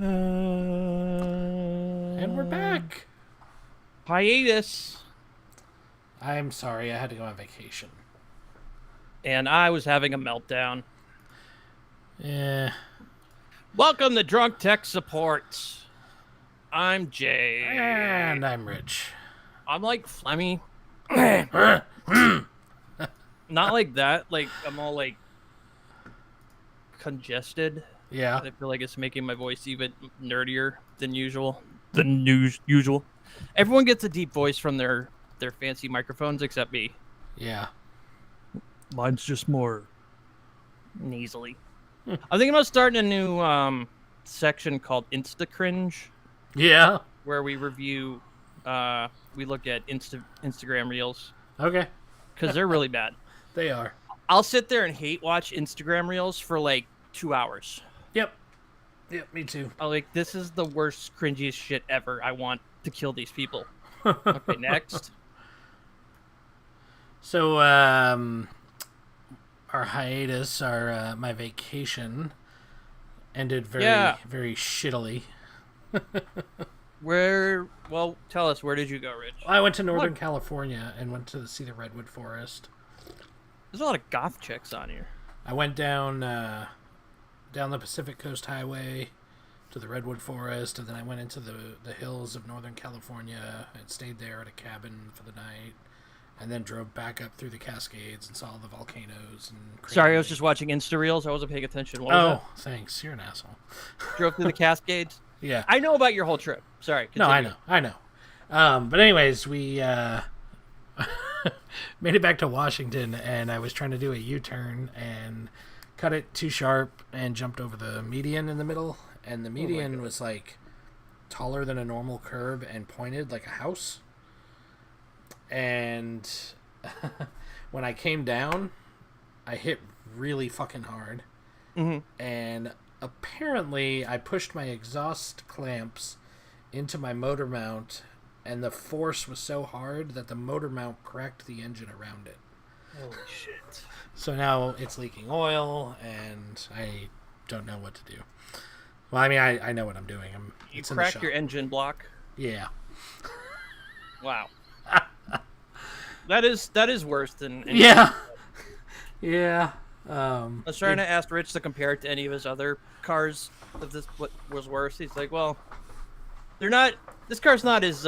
And we're back. Hiatus. I'm sorry, I had to go on vacation. And I was having a meltdown. Yeah. Welcome to Drunk Tech Support. I'm Jay. And I'm Rich. I'm like phlegmy. Not like that. Like, I'm all like congested. Yeah. I feel like it's making my voice even nerdier than usual. Usual. Everyone gets a deep voice from their fancy microphones except me. Yeah. Mine's just more nasally. I'm thinking about starting a new section called Insta Cringe, Yeah. where we review, we look at Instagram Reels Okay. because they're really bad. They are. I'll sit there and hate watch Instagram Reels for like 2 hours. Yep. Yep, me too. I'm like, this is the worst, cringiest shit ever. I want to kill these people. Okay, next. So, our hiatus, my vacation ended very shittily. Well, tell us, where did you go, Rich? I went to Northern California and went to see the Redwood Forest. There's a lot of goth chicks on here. I went down the Pacific Coast Highway to the Redwood Forest, and then I went into the hills of Northern California and stayed there at a cabin for the night, and then drove back up through the Cascades and saw the volcanoes. Sorry, I was just watching Insta Reels. I wasn't paying attention. What was that? Thanks. You're an asshole. Drove through the Cascades. Yeah. I know about your whole trip. Sorry. Continue. No, I know. But anyways, we made it back to Washington, and I was trying to do a U-turn and cut it too sharp and jumped over the median in the middle, and the median was like taller than a normal curb and pointed like a house. And when I came down, I hit really fucking hard. Mm-hmm. And apparently I pushed my exhaust clamps into my motor mount, and the force was so hard that the motor mount cracked the engine around it. Holy shit. So now it's leaking oil, and I don't know what to do. Well, I mean, I know what I'm doing. You cracked your engine block? Yeah. Wow. That is worse than... Yeah. Yeah. I was trying to ask Rich to compare it to any of his other cars. If this what was worse, he's like, well, they're not... This car's not as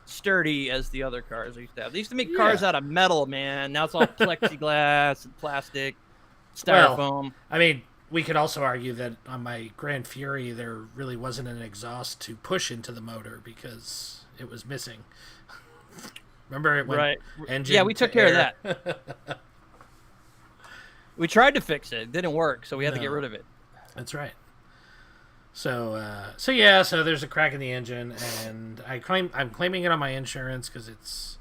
sturdy as the other cars I used to have. They used to make cars out of metal, man. Now it's all plexiglass and plastic, styrofoam. Well, I mean, we could also argue that on my Grand Fury, there really wasn't an exhaust to push into the motor because it was missing. Remember it went right. engine Yeah, we took care air. of that. We tried to fix it. It didn't work, so we had to get rid of it. That's right. So there's a crack in the engine, and I'm claiming it on my insurance because it's,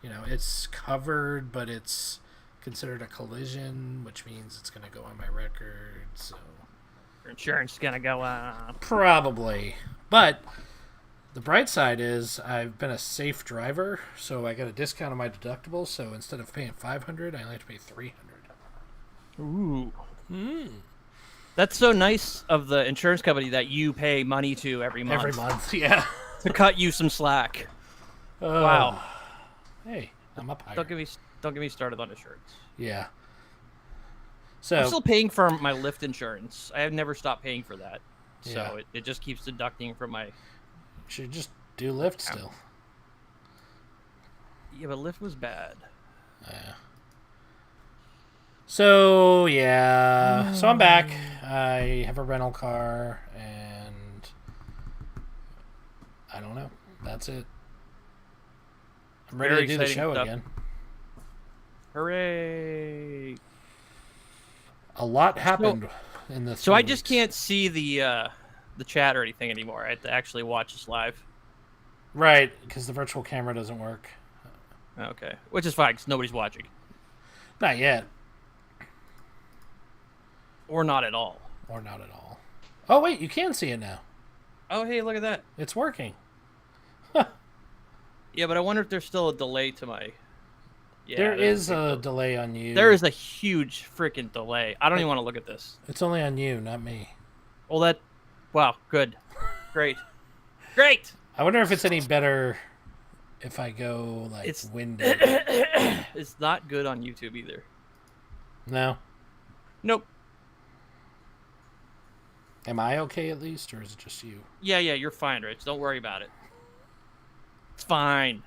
it's covered, but it's considered a collision, which means it's going to go on my record. So Your insurance is gonna go up. probably, but the bright side is I've been a safe driver, so I got a discount on my deductible. So instead of paying $500, I only have to pay $300. Ooh. That's so nice of the insurance company that you pay money to every month. Every month, yeah. To cut you some slack. Wow. Hey, I'm up higher. Don't get me started on insurance. Yeah. I'm So still paying for my Lyft insurance. I have never stopped paying for that. So Yeah. it just keeps deducting from my... should just do Lyft still. Yeah, but Lyft was bad. So yeah, so I'm back. I have a rental car, and I don't know. That's it. I'm ready Very to do the exciting show stuff. again. Hooray! A lot happened in the. So 3 I just weeks. can't see the chat or anything anymore. I have to actually watch this live. Right, because the virtual camera doesn't work. Okay, which is fine because nobody's watching, Not yet, or not at all. or not at all. Oh wait, you can see it now. Oh, hey, look at that. It's working. Yeah, but I wonder if there's still a delay to my... Yeah, There is think a so. delay on you. There is a huge freaking delay. I don't even want to look at this. It's only on you, not me. Well, that... Wow, good. Great. Great. I wonder if it's any better if I go like It's windy. It's not good on YouTube either. No? Nope. Am I okay at least, or is it just you? Yeah, you're fine, Rich. Don't worry about it. It's fine.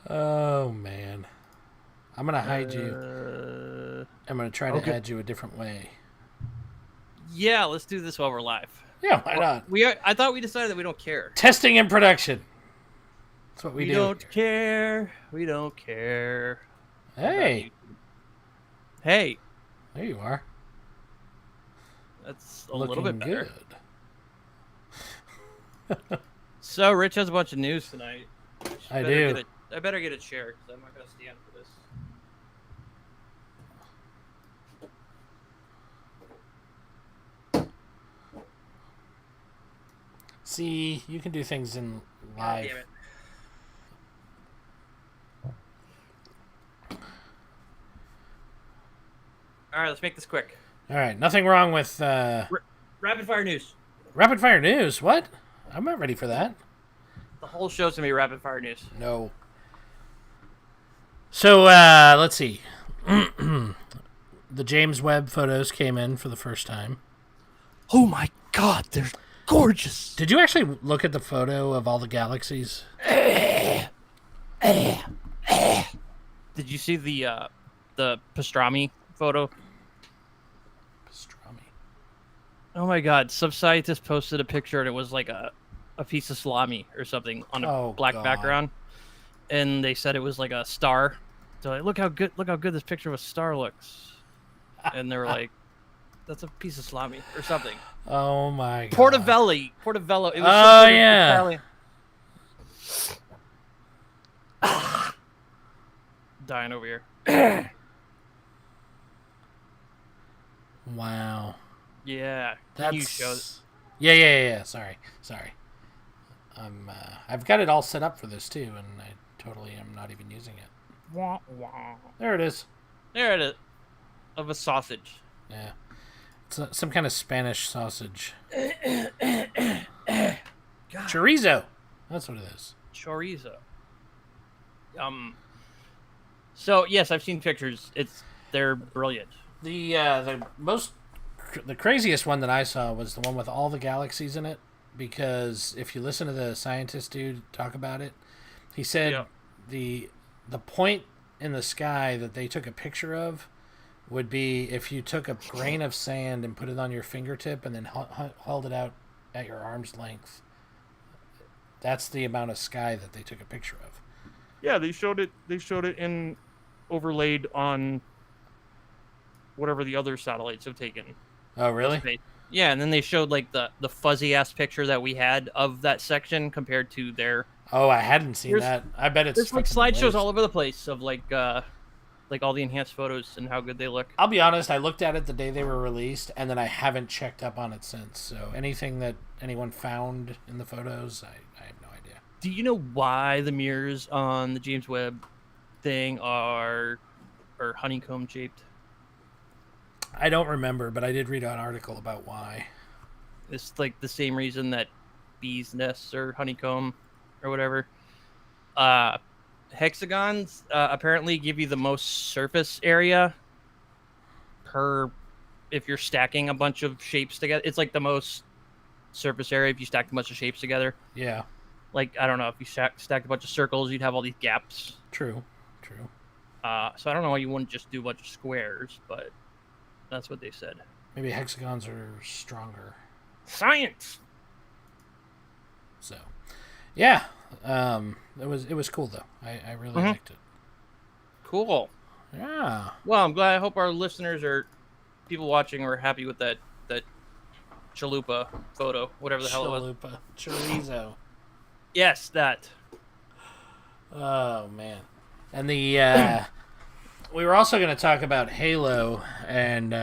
Oh, man. I'm going to hide you. I'm going to try to add you a different way. Yeah, let's do this while we're live. Yeah, why not? I thought we decided that we don't care. Testing in production. That's what we do. We don't care. We don't care. Hey. Hey. There you are. That's a Looking little bit better. Good. So, Rich has a bunch of news tonight. I do. I better get a chair because I'm not going to stand for this. See, you can do things in God live. damn it. All right, let's make this quick. All right, nothing wrong with Rapid fire news. rapid fire news. What? I'm not ready for that. The whole show's going to be rapid fire news. No. So, let's see. The James Webb photos came in for the first time. Oh my God, they're gorgeous. Did you actually look at the photo of all the galaxies? Did you see the pastrami photo? Pastrami. Oh my God, some scientist posted a picture and it was like a piece of salami or something on a black God. background, and they said it was like a star. So like, look how good this picture of a star looks, and they were like, that's a piece of salami or something. Oh my God. Portobello. It was Oh, something yeah. Italian. Dying over here. Wow. Yeah. That's... You showed. Yeah. Sorry. I've got it all set up for this too, and I totally am not even using it. Wah, wah. There it is. There it is. Of a sausage. Yeah. It's some kind of Spanish sausage. Chorizo. That's what it is. Chorizo. So yes, I've seen pictures. They're brilliant. The craziest one that I saw was the one with all the galaxies in it, because if you listen to the scientist dude talk about it, he said the point in the sky that they took a picture of would be if you took a grain of sand and put it on your fingertip and then held it out at your arm's length. That's the amount of sky that they took a picture of. Yeah, they showed it in overlaid on whatever the other satellites have taken. Oh, really? Yeah, and then they showed like the fuzzy ass picture that we had of that section compared to their. Oh, I hadn't seen that. I bet it's. There's like fucking slideshows amazing. all over the place of like all the enhanced photos and how good they look. I'll be honest, I looked at it the day they were released, and then I haven't checked up on it since. So anything that anyone found in the photos, I have no idea. Do you know why the mirrors on the James Webb thing are honeycomb shaped? I don't remember, but I did read an article about why. It's like the same reason that bees' nests are honeycomb or whatever. Hexagons apparently give you the most surface area if you're stacking a bunch of shapes together. It's like the most surface area if you stack a bunch of shapes together. Yeah. Like, I don't know, if you stacked a bunch of circles, you'd have all these gaps. True. So I don't know why you wouldn't just do a bunch of squares, but that's what they said. Maybe hexagons are stronger. Science! So, yeah. It was cool though. I really liked it. Cool. Yeah. Well, I'm glad. I hope our listeners or people watching are happy with that chalupa photo, whatever the hell it was. Chalupa. Chorizo. Yes, that. Oh man. And the we were also going to talk about Halo and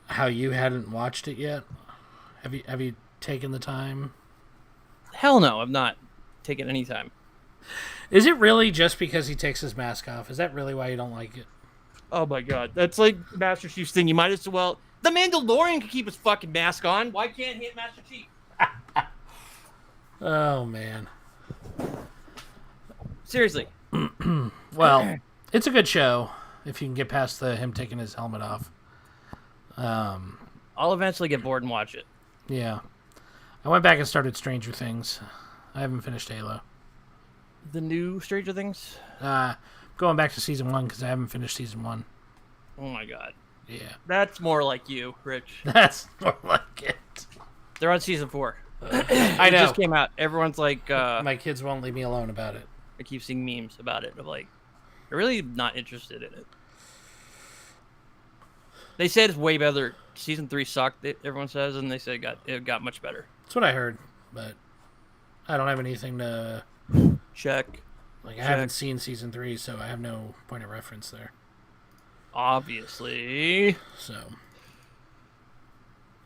how you hadn't watched it yet. Have you taken the time? Hell no, I've not taken any time. Is it really just because he takes his mask off? Is that really why you don't like it? Oh my god, that's like Master Chief's thing. You might as well. The Mandalorian can keep his fucking mask on. Why can't he, Master Chief? Oh man. Seriously. Well, it's a good show if you can get past him taking his helmet off. I'll eventually get bored and watch it. Yeah. I went back and started Stranger Things. I haven't finished Halo. The new Stranger Things? Going back to season 1 because I haven't finished season 1. Oh my god. Yeah. That's more like you, Rich. That's more like it. They're on season 4. I It know. just came out. Everyone's like, My kids won't leave me alone about it. I keep seeing memes about it. Of like, they're really not interested in it. They said it's way better. Season 3 sucked. Everyone says, and they said it got much better. That's what I heard, but I don't have anything to Check. like. I haven't seen season 3, so I have no point of reference there. Obviously. So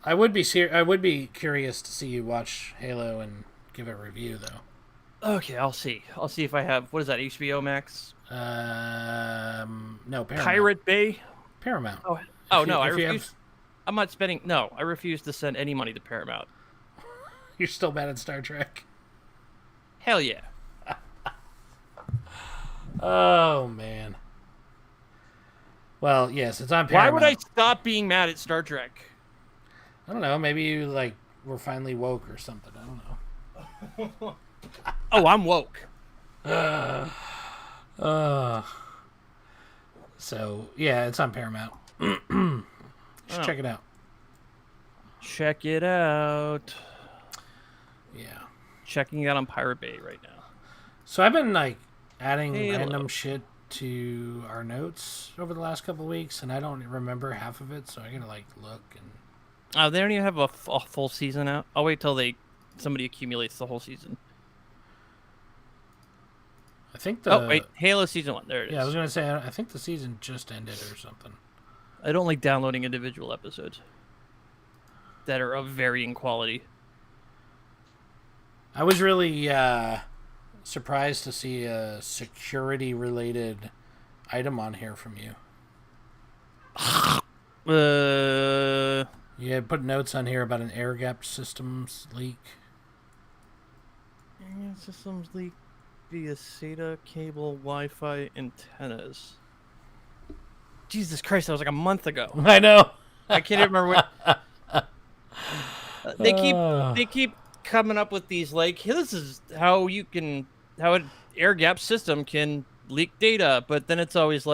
I would be curious to see you watch Halo and give it a review, though. Okay, I'll see. I'll see if I have. What is that? HBO Max? No, Paramount. Pirate Bay. Paramount. Oh If no, I if you refuse. I'm not spending. No, I refuse to send any money to Paramount. You're still mad at Star Trek. Hell yeah. Oh man. Well, yes, it's on Why Paramount. would I stop being mad at Star Trek? I don't know. Maybe you were finally woke or something. I don't know. Oh, I'm woke. So yeah, it's on Paramount. Should check it out. Check it out. Yeah. Checking it out on Pirate Bay right now. So I've been adding Halo. random shit to our notes over the last couple of weeks, and I don't remember half of it. So I gotta look and. They don't even have a full season out. I'll wait till somebody accumulates the whole season. I think Oh wait, Halo season 1. There it is. Yeah, I was gonna say I think the season just ended or something. I don't like downloading individual episodes that are of varying quality. I was really surprised to see a security-related item on here from you. You had put notes on here about an air gap systems leak. Systems leak via SATA cable Wi-Fi antennas. Jesus Christ, that was like a month ago. I know. I can't even remember what. They keep coming up with these hey, this is how an air gap system can leak data, but then it's always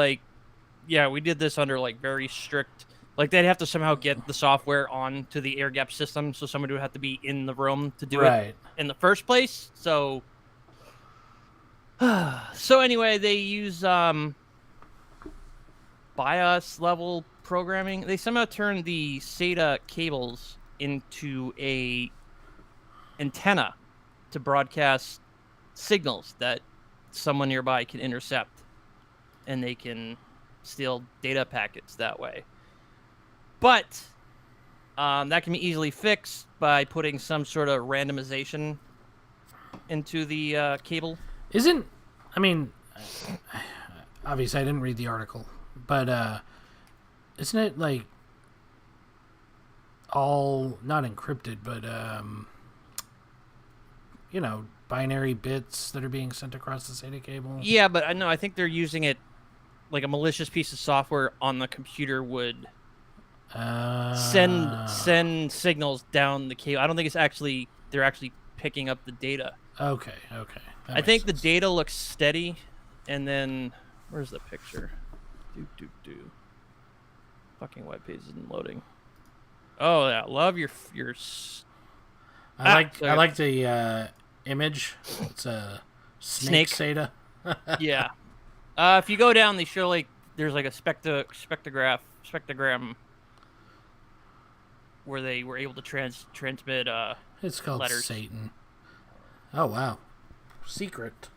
yeah, we did this under very strict. They'd have to somehow get the software onto the air gap system, so somebody would have to be in the room to do it in the first place. So, anyway, they use BIOS level programming. They somehow turned the SATA cables into a antenna to broadcast signals that someone nearby can intercept, and they can steal data packets that way. But that can be easily fixed by putting some sort of randomization into the cable. Obviously I didn't read the article, but isn't it all not encrypted, but binary bits that are being sent across the SATA cable? Yeah, but I think they're using it a malicious piece of software on the computer would send signals down the cable. I don't think they're actually picking up the data. Okay. I think the data looks steady, and then where's the picture? Fucking web page isn't loading. Oh yeah, love your. I like the image. It's a snake SATA. Yeah. If you go down, they show there's a spectrogram where they were able to transmit It's called letters. Satan. Oh wow, secret.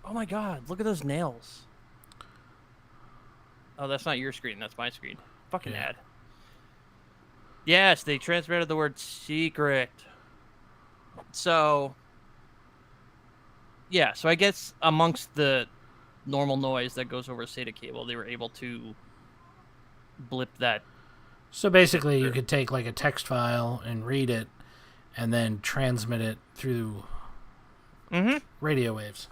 Oh my God! Look at those nails. Oh, that's not your screen. That's my screen. Fucking Yeah. ad. Yes, they transmitted the word secret. So, yeah. So I guess amongst the normal noise that goes over a SATA cable, they were able to blip that. So basically, you could take like a text file and read it, and then transmit it through radio waves.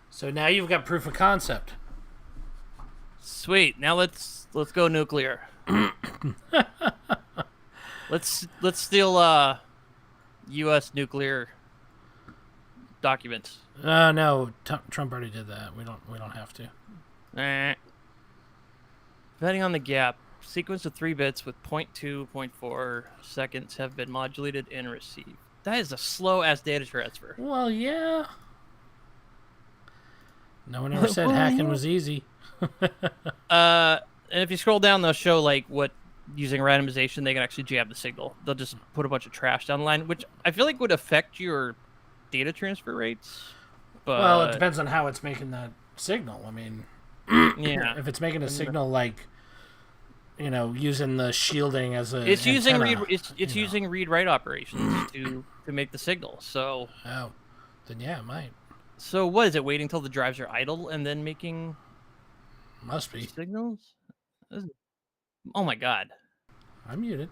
So now you've got proof of concept. Sweet. Now let's go nuclear. let's steal U.S. nuclear documents. No, Trump already did that. We don't have to. Depending on the gap, sequence of 3 bits with 0.2, 0.4 seconds have been modulated and received. That is a slow-ass data transfer. Well, yeah. No one ever said hacking was easy. And if you scroll down, they'll show like what using randomization they can actually jam the signal. They'll just put a bunch of trash down the line, which I feel like would affect your data transfer rates. But Well, it depends on how it's making that signal. I mean, yeah, if it's making a signal like, using the shielding as a it's using antenna, it's using read-write operations to make the signal. So then yeah, it might. So what is it? Waiting till the drives are idle and then making Must be. signals? Oh my god! I'm muted.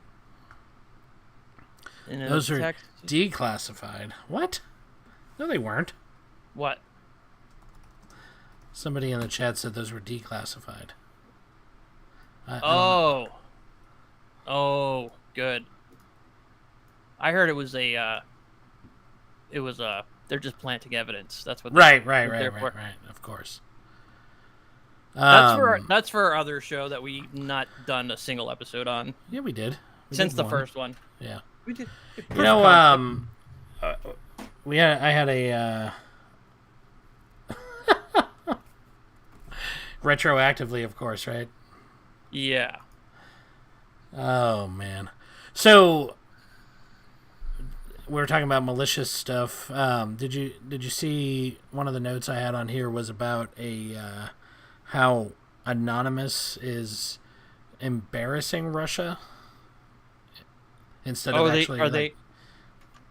And Those are text- declassified. What? No, they weren't. what? Somebody in the chat said those were declassified. I don't know. Oh, good. I heard it was they're just planting evidence. That's what. Right. they're for. Of course. That's for our other show that we not done a single episode on Yeah, we did. since did the one. first one. Yeah. We did. I had a retroactively, of course, right? Yeah. Oh man. So we were talking about malicious stuff. Did you see one of the notes I had on here was about how Anonymous is embarrassing Russia instead of actually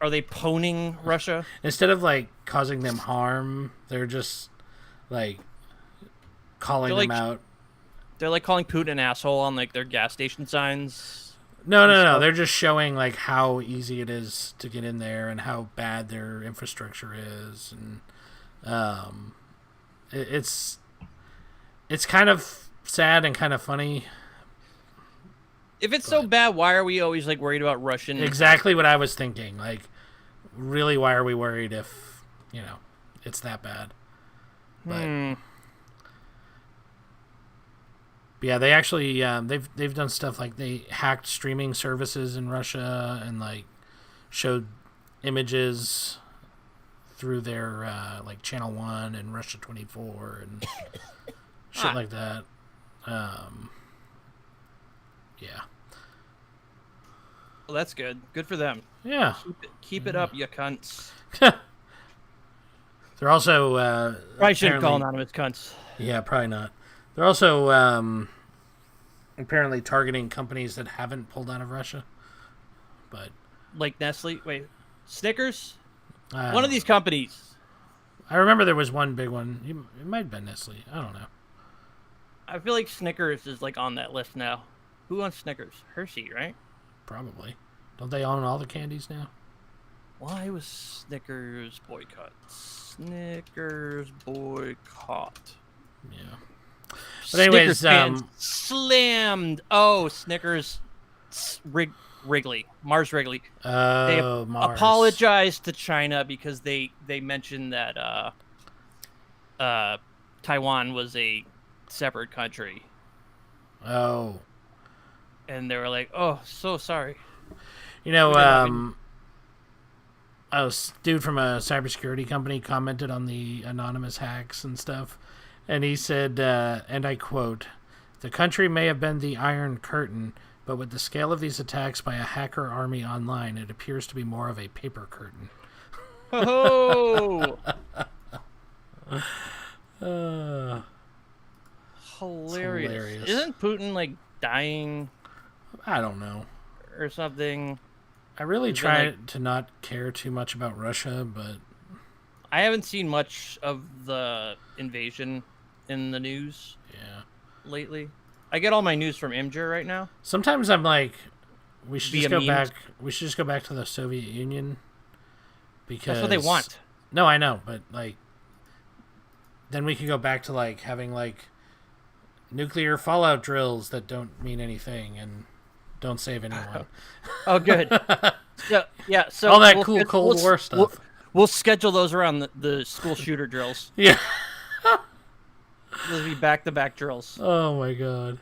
are they poning Russia? instead of like causing them harm, they're just like calling They're them like- out. They're like calling Putin an asshole on like their gas station signs. No. They're just showing like how easy it is to get in there and how bad their infrastructure is, and it's kind of sad and kind of funny. If it's so bad, why are we always like worried about Russian? Exactly what I was thinking. Like, really, why are we worried if it's that bad? But yeah, they actually they've done stuff like they hacked streaming services in Russia and like showed images through their like Channel 1 and Russia 24 and shit like that. Yeah. Well, that's good. Good for them. Yeah. Keep it up, you cunts. They're also I shouldn't call apparently- anonymous cunts. Yeah, probably not. They're also apparently targeting companies that haven't pulled out of Russia. But Like Nestle. Wait, Snickers. I One of these companies. I remember there was one big one. It might have been Nestle. I don't know. I feel like Snickers is like on that list now. Who owns Snickers? Hershey, right? Probably. Don't they own all the candies now? Why was Snickers boycott? Snickers boycott. Yeah. But anyways, Snickers fans slammed. Oh, Snickers, Wrigley, Mars Wrigley. oh, Mars. Apologized to China because they mentioned that Taiwan was a separate country, Oh. and they were like, "Oh, so sorry." A dude from a cybersecurity company commented on the anonymous hacks and stuff, and he said, and I quote, "The country may have been the Iron Curtain, but with the scale of these attacks by a hacker army online, it appears to be more of a paper curtain." Oh, Hilarious. hilarious! Isn't Putin like dying I don't know. or something? I really He's been, try like- to not care too much about Russia, but I haven't seen much of the invasion. in the news Yeah. lately. I get all my news from Imgur right now. Sometimes I'm like, we should just Via go memes? back. We should just go back to the Soviet Union. Because That's what they want. No, I know, but like, then we could go back to like having like nuclear fallout drills that don't mean anything and don't save anyone. Oh, good. So All that we'll cool sched- Cold we'll- War we'll- stuff. We'll schedule those around the school shooter drills. Yeah. Those will be back-to-back drills. Oh my god.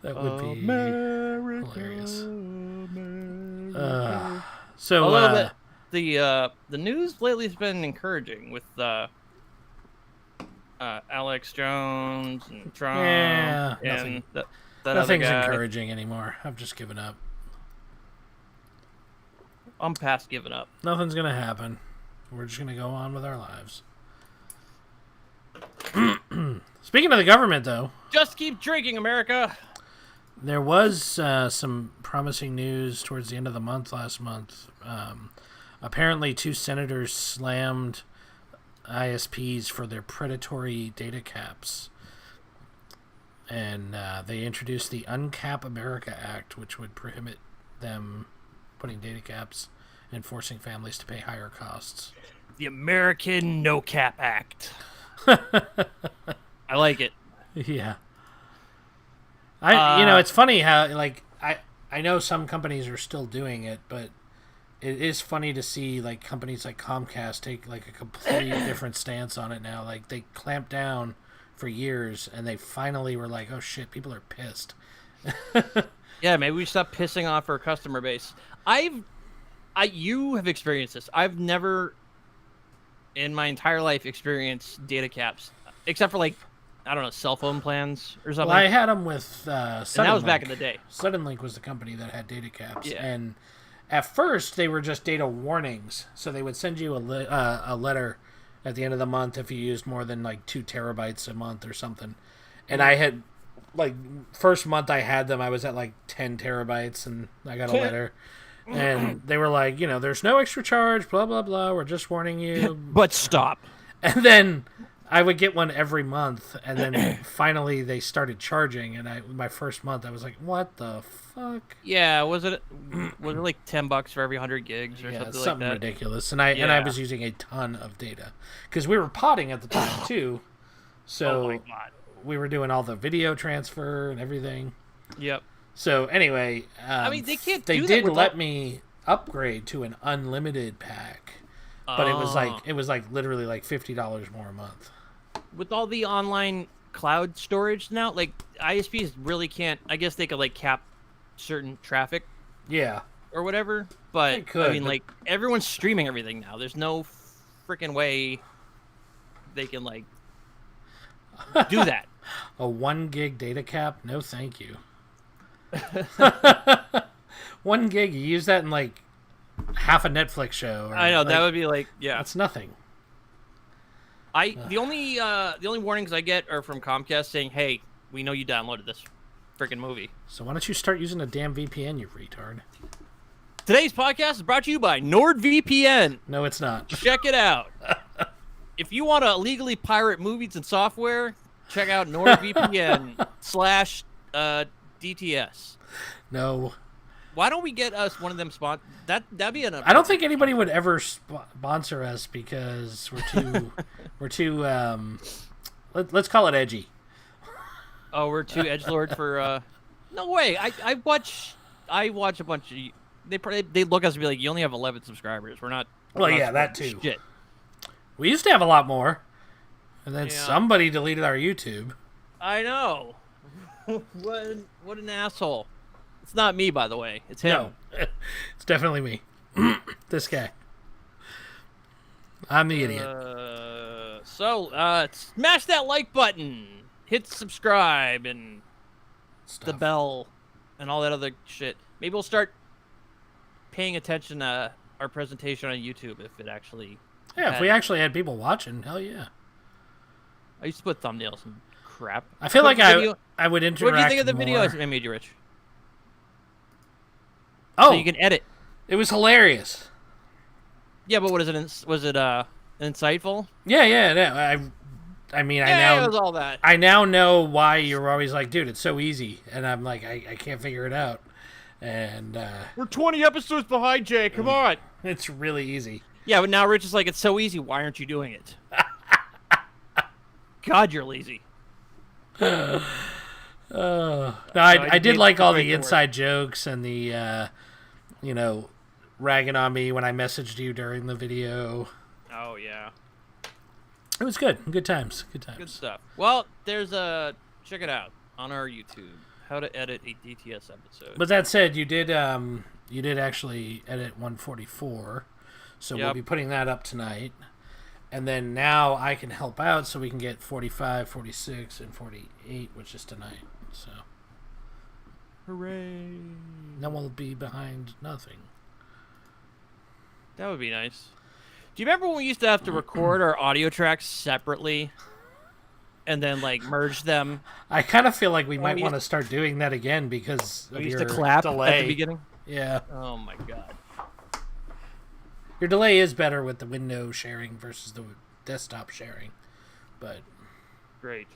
That would be America, hilarious. America. So A little bit. The news lately has been encouraging with Alex Jones and Trump Yeah, and nothing- that other nothing's guy. encouraging anymore. I've just given up. I'm past giving up. Nothing's gonna happen. We're just gonna go on with our lives. Speaking of the government, though, Just keep drinking, America. there was some promising news towards the end of the month last month. Apparently, 2 senators slammed ISPs for their predatory data caps. And they introduced the Uncap America Act, which would prohibit them putting data caps and forcing families to pay higher costs. The American No Cap Act. I like it. Yeah. It's funny how like I know some companies are still doing it, but it is funny to see like companies like Comcast take like a completely different stance on it now. Like they clamped down for years and they finally were like, "Oh shit, people are pissed." Yeah, maybe we stop pissing off our customer base. You have experienced this. I've never in my entire life experienced data caps, except for like, I don't know, cell phone plans or something. Well, I had them with Suddenlink. And that was back in the day. Suddenlink was the company that had data caps, Yeah. and at first they were just data warnings. So they would send you a letter at the end of the month if you used more than like 2 terabytes a month or something. And I had like first month I had them, I was at like 10 terabytes, and I got a letter. And they were like, there's no extra charge, blah, blah, blah. We're just warning you. But stop. And then I would get one every month. And then finally they started charging. And my first month, I was like, what the fuck? Yeah, was it like $10 for every 100 gigs or Yeah, something something like that? ridiculous. And I Yeah. was using a ton of data. Because we were potting at the time, too. So Oh my god. we were doing all the video transfer and everything. Yep. So anyway, mean, they can't They do that did with let all- me upgrade to an unlimited pack, but it was like literally like $50 more a month. With all the online cloud storage now, like ISPs really can't. I guess they could like cap certain traffic Yeah, or whatever, but They could, I mean, but- like everyone's streaming everything now. There's no freaking way they can like do that. a 1 gig data cap? No, thank you. 1 gig, you use that in like half a Netflix show. Or, I know that like, would be like, yeah. That's nothing. The only warnings I get are from Comcast saying, "Hey, we know you downloaded this freaking movie." So why don't you start using a damn VPN, you retard? Today's podcast is brought to you by NordVPN. No, it's not. Check it out. If you want to illegally pirate movies and software, check out NordVPN /DTS. No. Why don't we get us one of them that'd be an. I don't think anybody would ever sponsor us because we're too let's call it edgy. Oh, we're too edgelord for. No way. I watch a bunch of. They look at us and be like, "You only have 11 subscribers. We're not." Well, we're not yeah, that supporting too. Shit. We used to have a lot more, and then Yeah. somebody deleted our YouTube. I know. What an asshole. It's not me, by the way. It's him. No, it's definitely me. This guy. I'm the idiot. Smash that like button, hit subscribe, and the Stuff. bell, and all that other shit. Maybe we'll start paying attention to our presentation on YouTube if it actually. Yeah, if we actually had people watching, hell yeah. I used to put thumbnails and crap. I feel Put like video- I would interact. What do you think of the video more. I made you, Rich? Oh, So you can edit. it was hilarious. Yeah, but what is it? Was it insightful? Yeah. I mean, Yeah, it was all that. I now know why you're always like, dude, it's so easy, and I'm like, I can't figure it out, and We're 20 episodes behind, Jay. Come on. it's really easy. Yeah, but now Rich is like, it's so easy. Why aren't you doing it? God, you're lazy. No, I I did made like the all break the work. inside jokes and the, ragging on me when I messaged you during the video. Oh yeah, It was good. Good times. Good times. good stuff. Well, there's a check it out on our YouTube. How to edit a DTS episode. But that said, you did actually edit 144, so we'll Yep. be putting that up tonight. And then now I can help out so we can get 45, 46, and 48, which is tonight. So Hooray! then we'll be behind nothing. That would be nice. Do you remember when we used to have to record our audio tracks separately, and then like merge them? I kind of feel like we might we want to used- start doing that again because of We used your to clap delay. at the beginning. Yeah, Oh my god. your delay is better with the window sharing versus the desktop sharing, but Great.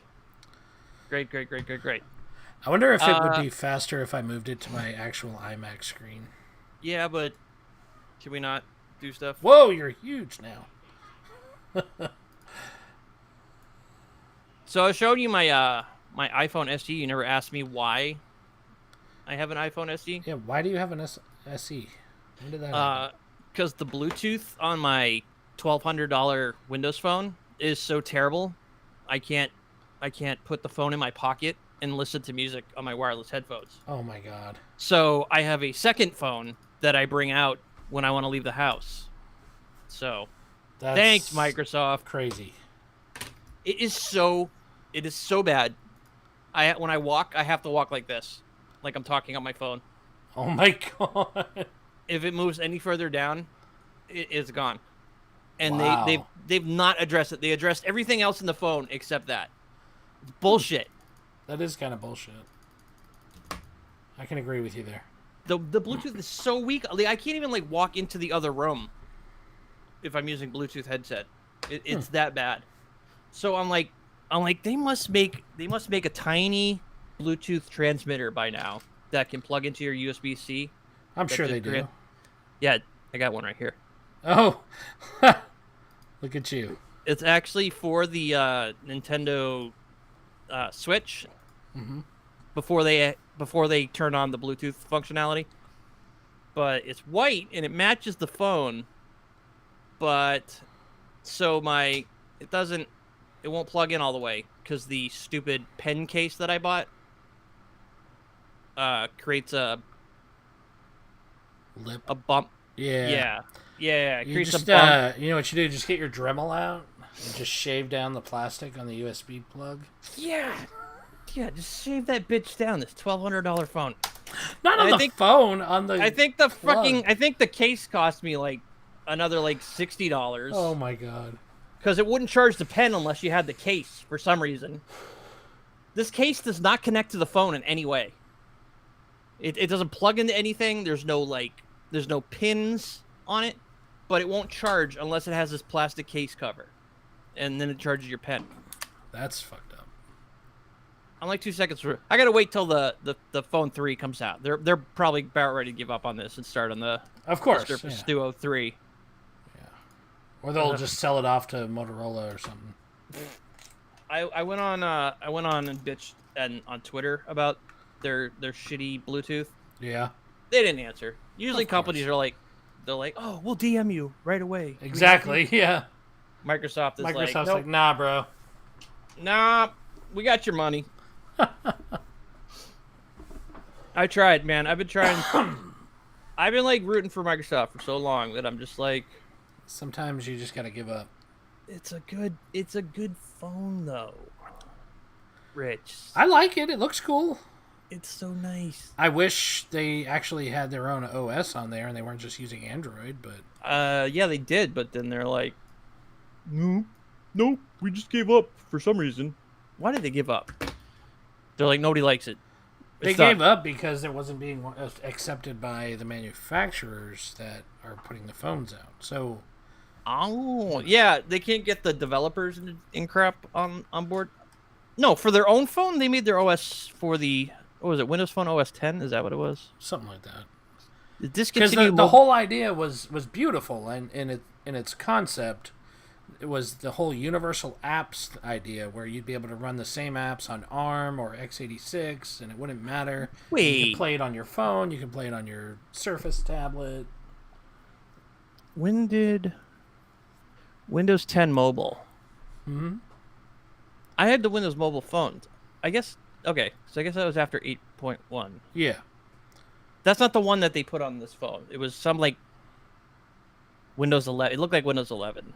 Great. I wonder if it would Uh, be faster if I moved it to my actual iMac screen. Yeah, but should we not do stuff? Whoa, you're huge now. So I showed you my my iPhone SE. You never asked me why I have an iPhone SE. Yeah, why do you have an SE? When did that happen? Because the Bluetooth on my $1,200 Windows phone is so terrible. I can't put the phone in my pocket and listen to music on my wireless headphones. Oh my god. So I have a second phone that I bring out when I want to leave the house. So That's thanks, Microsoft. crazy. It is so bad. When I walk, I have to walk like this, like I'm talking on my phone. Oh my god. If it moves any further down, it's gone. And Wow. they've not addressed it. They addressed everything else in the phone except that. It's bullshit. That is kind of bullshit. I can agree with you there. The Bluetooth is so weak. Like, I can't even like walk into the other room if I'm using Bluetooth headset. It's that bad. So I'm like they must make a tiny Bluetooth transmitter by now that can plug into your USB-C. I'm That sure just they do. grant- Yeah, I got one right here. Oh. Look at you. It's actually for the Nintendo Switch. Mhm. Before they turn on the Bluetooth functionality. But it's white and it matches the phone. But so it won't plug in all the way because the stupid pen case that I bought creates a Lip. bump. Yeah. Yeah. It You creates just, a bump. you know what you do? Just get your Dremel out and just shave down the plastic on the USB plug. Yeah, just shave that bitch down. This $1,200 phone. Not on I the think- phone, on the. I think the plug. I think the case cost me like another like $60. Oh my god. Because it wouldn't charge the pen unless you had the case for some reason. This case does not connect to the phone in any way. It doesn't plug into anything. There's no pins on it, but it won't charge unless it has this plastic case cover, and then it charges your pen. That's fucked up. I'm like 2 seconds through. I gotta wait till the phone 3 comes out. They're probably about ready to give up on this and start on the Of course. Surface Yeah. Duo 3. Or they'll just sell it off to Motorola or something. I went on and bitched on Twitter about their shitty Bluetooth. Yeah. They didn't answer. Usually Of course. companies are like, they're like, oh, we'll DM you right away. Exactly. Yeah. Microsoft is like, Microsoft's nope, like, nah, bro. nah, we got your money. I tried, man. I've been trying. I've been like rooting for Microsoft for so long that I'm just like, Sometimes you just gotta give up. it's a good phone though. Rich, I like it. It looks cool. it's so nice. I wish they actually had their own OS on there and they weren't just using Android, but Yeah, they did, but then they're like, nope, we just gave up for some reason. Why did they give up? They're like, nobody likes it. they It's gave done. up because it wasn't being accepted by the manufacturers that are putting the phones out. So Oh, yeah, they can't get the developers and crap on board. No, for their own phone, they made their OS for the what was it? Windows Phone OS 10? Is that what it was? Something like that. The Because discontinued the whole idea was beautiful, and in its concept, it was the whole universal apps idea, where you'd be able to run the same apps on ARM or x86, and it wouldn't matter. You Wait, could play it on your phone. You could play it on your Surface tablet. when did Windows 10 Mobile? Mm-hmm. I had the Windows Mobile phone. I guess okay, so I guess that was after 8.1. Yeah. That's not the one that they put on this phone. It was some like Windows 11. It looked like Windows 11.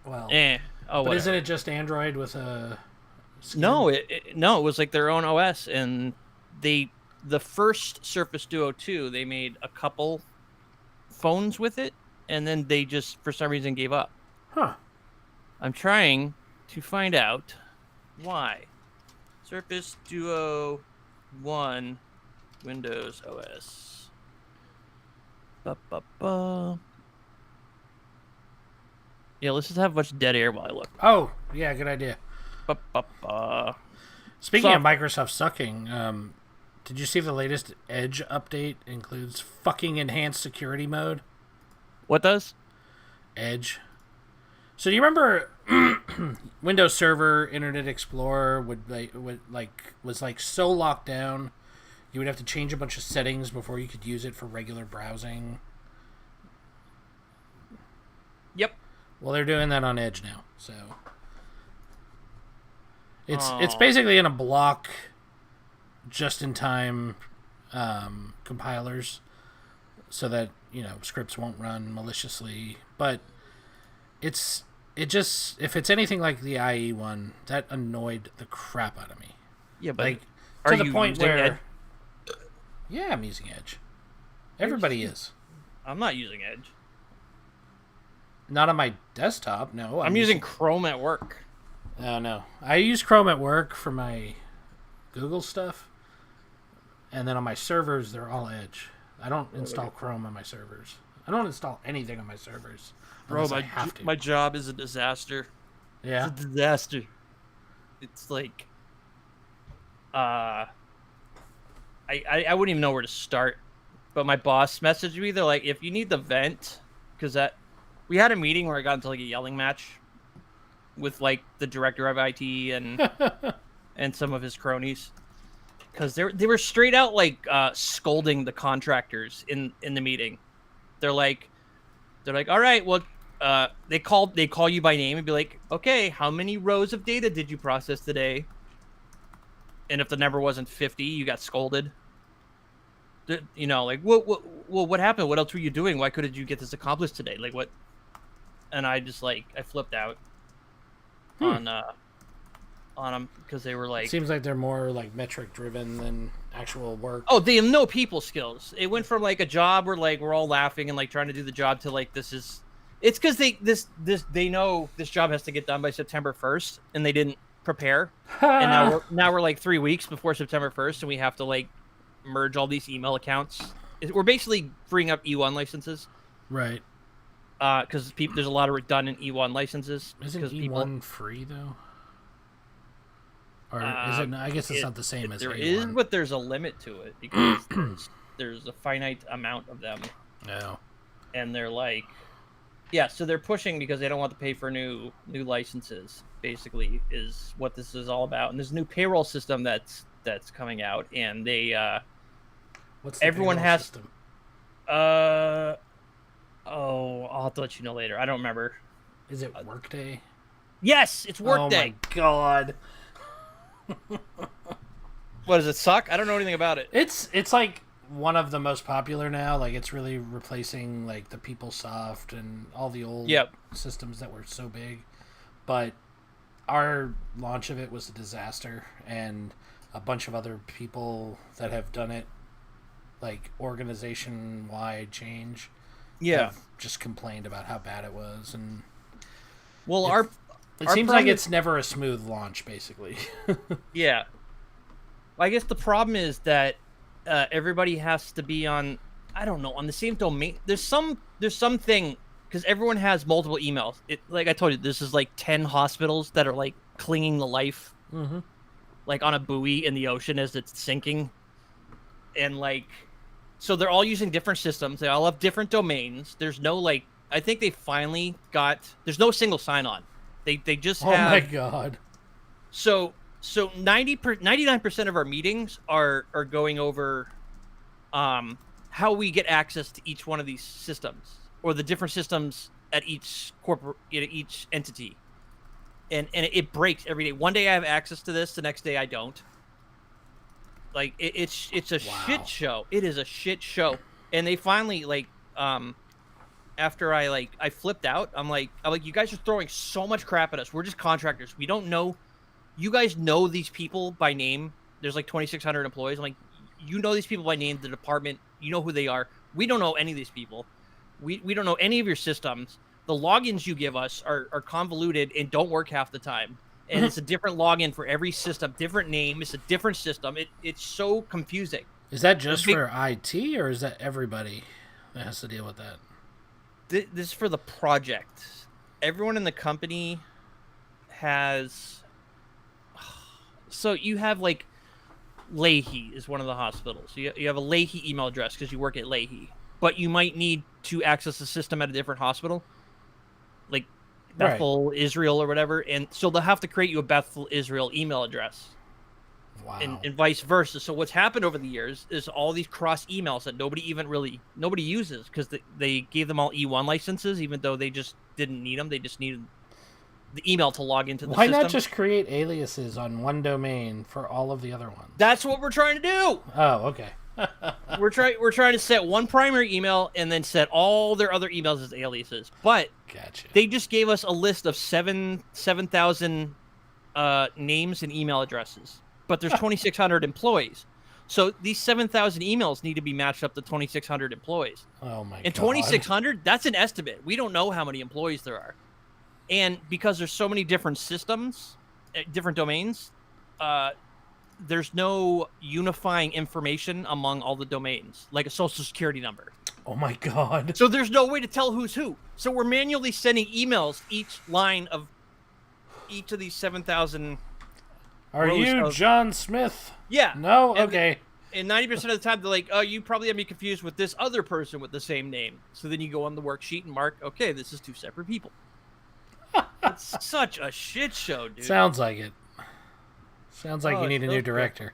Well, Oh, but whatever. isn't it just Android with a? Skin? No, it was like their own OS, and the first Surface Duo 2, they made a couple phones with it, and then they just for some reason gave up. Huh. I'm trying to find out why. Surface Duo 1 Windows OS. Ba-ba-ba. Yeah, let's just have a bunch of dead air while I look. Oh, yeah, good idea. Ba-ba-ba. Speaking So- of Microsoft sucking, did you see the latest Edge update includes fucking enhanced security mode? What does? Edge. So do you remember Windows Server, Internet Explorer was so locked down, you would have to change a bunch of settings before you could use it for regular browsing? Yep. Well, they're doing that on Edge now, so it's Oh. basically in a block, just-in-time compilers, so that scripts won't run maliciously. But if it's anything like the IE one, that annoyed the crap out of me. Yeah, but Like are to the you point using where, Edge? yeah, I'm using Edge. Everybody is. I'm not using Edge. Not on my desktop. No, I'm using Chrome at work. Oh no, I use Chrome at work for my Google stuff, and then on my servers they're all Edge. I don't install Chrome on my servers. I don't install anything on my servers. Bro, unless I have to. my job is a disaster. Yeah. It's a disaster. It's like, I wouldn't even know where to start. But my boss messaged me. They're like, if you need the vent, because we had a meeting where I got into like a yelling match with like the director of IT and some of his cronies, because they were straight out like scolding the contractors in the meeting. They're like, all right, well, they call you by name and be like, okay, how many rows of data did you process today? And if the number wasn't 50, you got scolded. Like, what happened? What else were you doing? Why couldn't you get this accomplished today? Like, what? And I just I flipped out on them because they were like, Seems like they're more like metric driven than actual work. oh, they have no people skills. It went from like a job where like we're all laughing and like trying to do the job to like it's because they know this job has to get done by September 1st and they didn't prepare. And now we're like 3 weeks before September 1st and we have to like merge all these email accounts. We're basically freeing up E1 licenses Right. because there's a lot of redundant E1 licenses. Isn't because E1 free though? Or is it? I guess it's not the same as there A1. is, but there's a limit to it because there's a finite amount of them. No. And they're like, yeah, so they're pushing because they don't want to pay for new licenses. Basically, is what this is all about. And there's a new payroll system that's coming out, and they What's the everyone payroll has system? I'll have to let you know later. I don't remember. Is it Workday? Yes, it's Workday. Oh my god. What does it suck? I don't know anything about it. It's like one of the most popular now. Like it's really replacing like the PeopleSoft and all the old Yep. systems that were so big. But our launch of it was a disaster, and a bunch of other people that have done it, like organization-wide change, Yeah. have just complained about how bad it was, and Well, It- our it Our seems like problem- it's never a smooth launch, basically. yeah. I guess the problem is that everybody has to be on, I don't know, on the same domain. There's something because everyone has multiple emails. Like I told you, this is like 10 hospitals that are like clinging to life, like on a buoy in the ocean as it's sinking, and like, so they're all using different systems. They all have different domains. There's no like, I think they finally got. There's no single sign-on. They just have. Oh my god. So 99% of our meetings are going over how we get access to each one of these systems, or the different systems at each each entity. And it breaks every day. One day I have access to this, the next day I don't. Like it's a shit show. It is a shit show. And they finally like after I flipped out, I'm like you guys are throwing so much crap at us. We're just contractors. We don't know. You guys know these people by name. There's like 2,600 employees. I'm like, you know these people by name, the department, you know who they are. We don't know any of these people. We don't know any of your systems. The logins you give us are convoluted and don't work half the time. And it's a different login for every system, different name. It's a different system. It's so confusing. Is that just for IT, or is that everybody that has to deal with that? This is for the project. Everyone in the company has... So you have like Leahy is one of the hospitals. You have a Leahy email address because you work at Leahy. But you might need to access the system at a different hospital, like Bethel, Israel, or whatever. And so they'll have to create you a Bethel, Israel email address. Wow. And vice versa. So what's happened over the years is all these cross emails that nobody uses because they gave them all E1 licenses, even though they just didn't need them. They just needed the email to log into the system. Why not just create aliases on one domain for all of the other ones? That's what we're trying to do. Oh, okay. We're trying to set one primary email and then set all their other emails as aliases. But gotcha. They just gave us a list of 7,000 names and email addresses. But there's 2,600 employees. So these 7,000 emails need to be matched up to 2,600 employees. Oh my god. And 2,600, that's an estimate. We don't know how many employees there are. And because there's so many different systems, different domains, there's no unifying information among all the domains, like a social security number. Oh my god. So there's no way to tell who's who. So we're manually sending emails each line of each of these 7,000. Are you John Smith? Yeah. No? Okay. And 90% of the time they're like, oh, you probably have me confused with this other person with the same name. So then you go on the worksheet and mark, okay, this is two separate people. It's such a shit show, dude. Sounds like it. Sounds like you need a new director.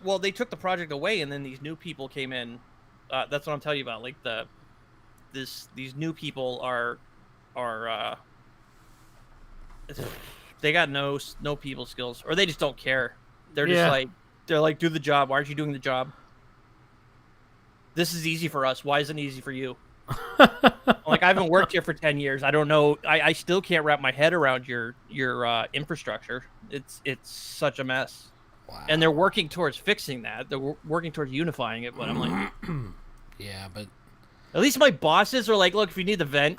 Well, they took the project away, and then these new people came in. That's what I'm telling you about. Like these new people are they got no people skills, or they just don't care. They're just like, do the job. Why aren't you doing the job? This is easy for us. Why isn't it easy for you? Like, I haven't worked here for 10 years. I don't know. I still can't wrap my head around your infrastructure. It's such a mess. Wow. And they're working towards fixing that. They're working towards unifying it. But I'm like, yeah, but at least my bosses are like, look, if you need the vent,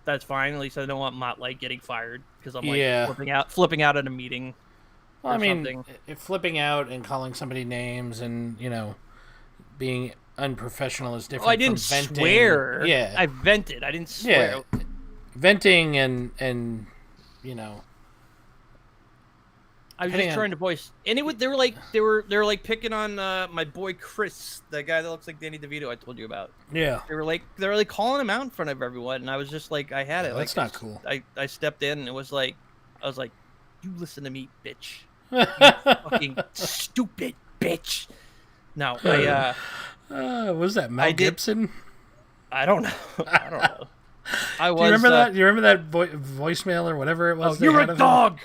that's fine. At least I don't want Mott like getting fired because I'm like flipping out at a meeting. Well, I mean, flipping out and calling somebody names and being unprofessional is different. Oh, I didn't from venting. swear. Yeah, I vented. I didn't swear. Yeah, venting and I was just trying to voice. And they were like picking on my boy Chris, the guy that looks like Danny DeVito I told you about. Yeah. They were like calling him out in front of everyone, and I was just like, I had it. That's not cool. I stepped in and I was like, you listen to me, bitch. You fucking stupid bitch. No, what was that, Mel Gibson? I don't know. I was. Do you remember that? You remember that voicemail or whatever it was? Oh, you're a dog.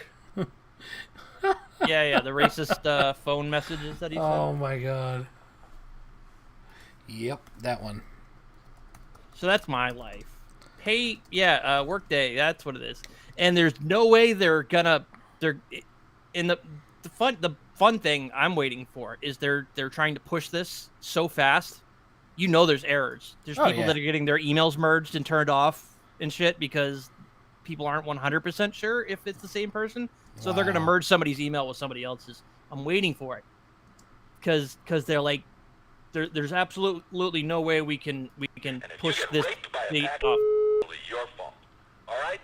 Yeah, the racist phone messages that he sent. Oh my god. Yep, that one. So that's my life. Hey, Workday, that's what it is. And there's no way they're in the fun thing I'm waiting for is they're trying to push this so fast. There's errors. There's people that are getting their emails merged and turned off and shit because people aren't 100% sure if it's the same person. So they're going to merge somebody's email with somebody else's. I'm waiting for it. Because they're like, there's absolutely no way we can push this. date off. absolutely your fault. All right?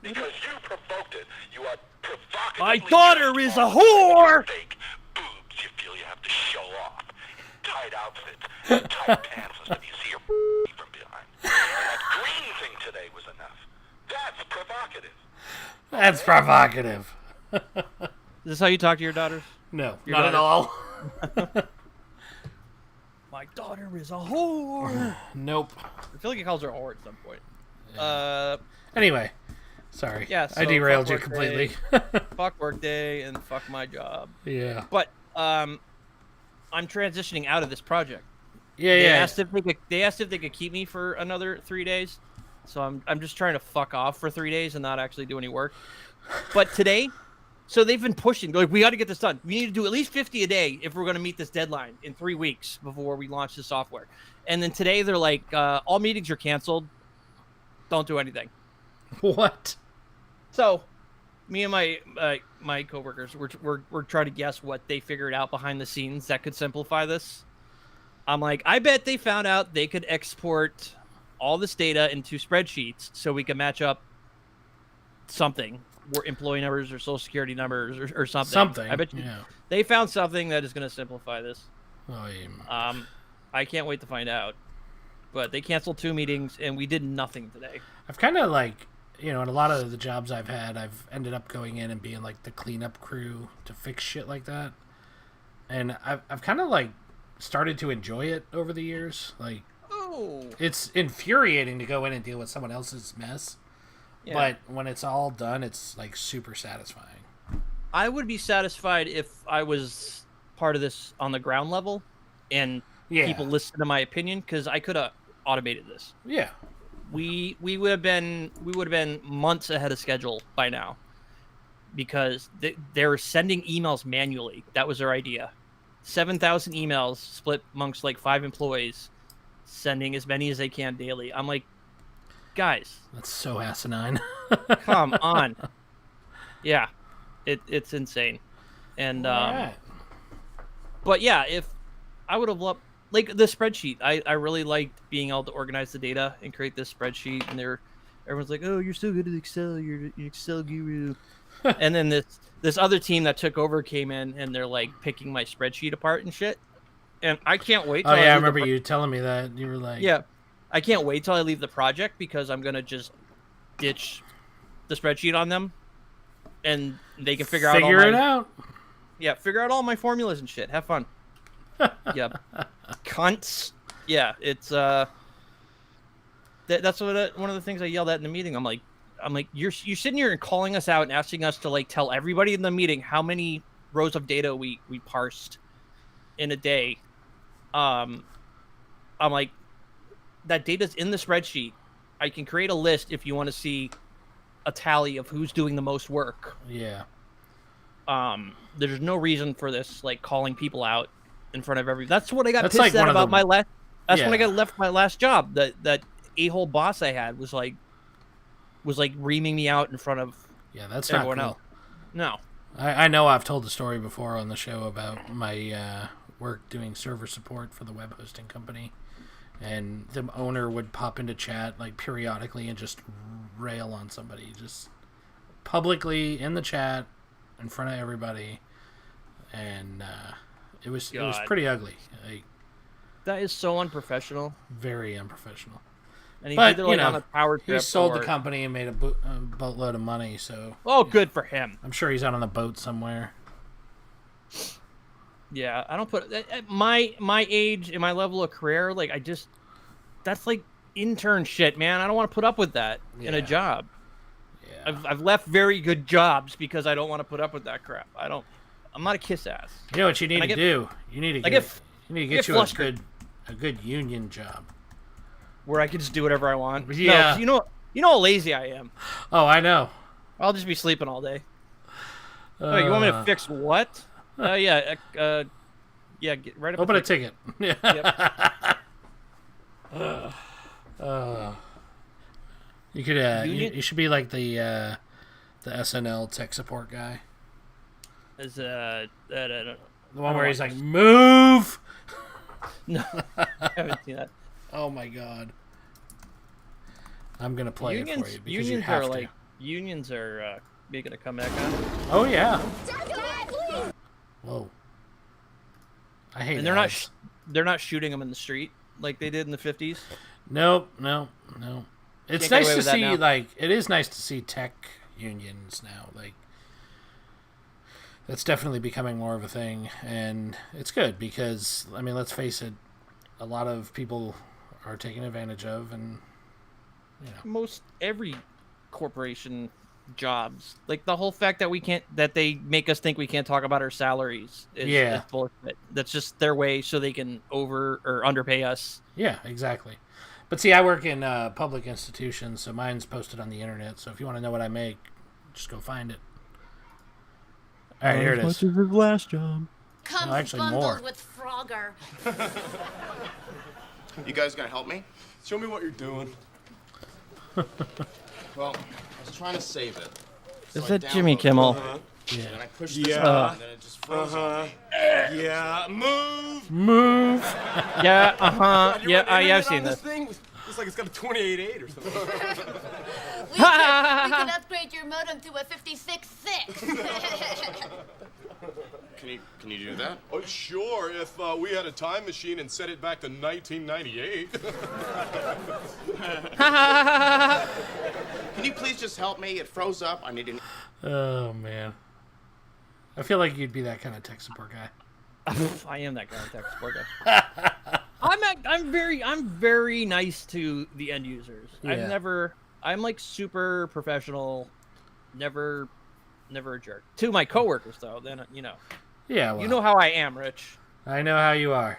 Because you provoked it. You are provocatively. My daughter is a whore! Fake boobs you feel you have to show off. Tight outfits, tight pants and stuff. You see your from behind. And that green thing today was enough. That's provocative. That's provocative. Is this how you talk to your daughters? No, Your not at daughter- all. My daughter is a whore. Nope. I feel like he calls her a whore at some point. Anyway, sorry. Yeah, I so derailed fuck you completely. Fuck workday and fuck my job. Yeah. But I'm transitioning out of this project. Yeah, They yeah. asked if they could keep me for another 3 days. So I'm just trying to fuck off for 3 days and not actually do any work. But today, so they've been pushing, like, we got to get this done. We need to do at least 50 a day if we're going to meet this deadline in 3 weeks before we launch the software. And then today they're like, all meetings are canceled. Don't do anything. What? So, me and my coworkers, we're trying to guess what they figured out behind the scenes that could simplify this. I'm like, I bet they found out they could export all this data into spreadsheets so we can match up something, or employee numbers or social security numbers or something. Something. I bet you Yeah. they found something that is going to simplify this. Oh, yeah. I can't wait to find out. But they canceled 2 meetings and we did nothing today. I've kind of like, in a lot of the jobs I've had, I've ended up going in and being like the cleanup crew to fix shit like that. And I've kind of like started to enjoy it over the years. Like, Oh. it's infuriating to go in and deal with someone else's mess. Yeah. But when it's all done, it's like super satisfying. I would be satisfied if I was part of this on the ground level and Yeah. people listen to my opinion, because I could have automated this. Yeah. We would have been months ahead of schedule by now, because they were sending emails manually. That was their idea. 7,000 emails split amongst like 5 employees, sending as many as they can daily. I'm like, guys, That's so asinine. come on. Yeah, it's insane. And Alright. but yeah, if I would have loved, like, the spreadsheet, I really liked being able to organize the data and create this spreadsheet. And everyone's like, oh, you're so good at Excel, you're an Excel guru. And then this other team that took over came in and they're like picking my spreadsheet apart and shit. And I can't wait till Oh, yeah, I leave the remember you telling me that. You were like... Yeah, I can't wait till I leave the project, because I'm gonna just ditch the spreadsheet on them, and they can figure out all Figure my, it out. Yeah, figure out all my formulas and shit. Have fun. Yeah, cunts. Yeah, it's that's what one of the things I yelled at in the meeting. I'm like, you're sitting here and calling us out and asking us to like tell everybody in the meeting how many rows of data we parsed in a day. I'm like, that data's in the spreadsheet. I can create a list if you want to see a tally of who's doing the most work. Yeah. There's no reason for this, like, calling people out in front of everybody. That's what I got That's pissed like one at of about the- my last. That's when I Yeah. got left my last job. That a-hole boss I had was like reaming me out in front of Yeah, that's not everyone cool. else. No. I know I've told the story before on the show about my work doing server support for the web hosting company. And the owner would pop into chat like periodically and just rail on somebody. Just publicly in the chat in front of everybody. And it was God. pretty ugly. Like, That is so unprofessional. very unprofessional. And he But, did it you like know, on a power He trip. sold the or- company and made a boatload of money, so Oh, good for him. I'm sure he's out on the boat somewhere. Yeah, I don't put at my age and my level of career. Like, that's like intern shit, man. I don't want to put up with that in a Yeah. job. Yeah. I've left very good jobs because I don't want to put up with that crap. I'm not a kiss ass. You know what you need And I to get- do? You need to I get, get- you need to get get you flustered. a good union job. Where I can just do whatever I want. No, Yeah. 'cause you know how lazy I am. Oh, I know. I'll just be sleeping all day. Oh, you want me to fix what? Yeah, yeah. Get right up. Open a ticket. Yeah. Yep. You could. You Union? should be like the SNL tech support guy. As The one don't where he's watch like, "Move." no, I haven't seen that. Oh my god. I'm gonna play it for you because you unions have are to. like unions are making a comeback on. Oh yeah. Whoa. I hate. And they're not shooting them in the street like they did in the 50s. Nope. It's Can't get nice away to with that see, now. like, it is nice to see tech unions now. Like, that's definitely becoming more of a thing, and it's good because, I mean, let's face it, a lot of people are taken advantage of, and Most every corporation jobs, like the whole fact that they make us think we can't talk about our salaries is bullshit. That's just their way so they can over or underpay us. yeah, exactly. But see, I work in public institutions, so mine's posted on the internet. So if you want to know what I make, just go find it. All right, here it is. His last job. Comes actually bundled more. with Frogger. You guys gonna help me? Show me what you're doing. Well, I was trying to save it. So Is I that Jimmy downloaded Kimmel? it, Yeah. And I pushed this Yeah. button, and then it just froze on me. Yeah, move. Move. Yeah, You yeah, want I've internet seen on this. thing? Looks like it's got a 28.8 or something. We could upgrade your modem to a 56.6. Can you do that? Oh, sure, if we had a time machine and set it back to 1998. Can you please just help me? It froze up. I need an. Oh man. I feel like you'd be that kind of tech support guy. I am that kind of tech support guy. I'm very nice to the end users. Yeah. I'm like super professional, never a jerk. To my coworkers though, then Yeah, well, you know how I am, Rich. I know how you are.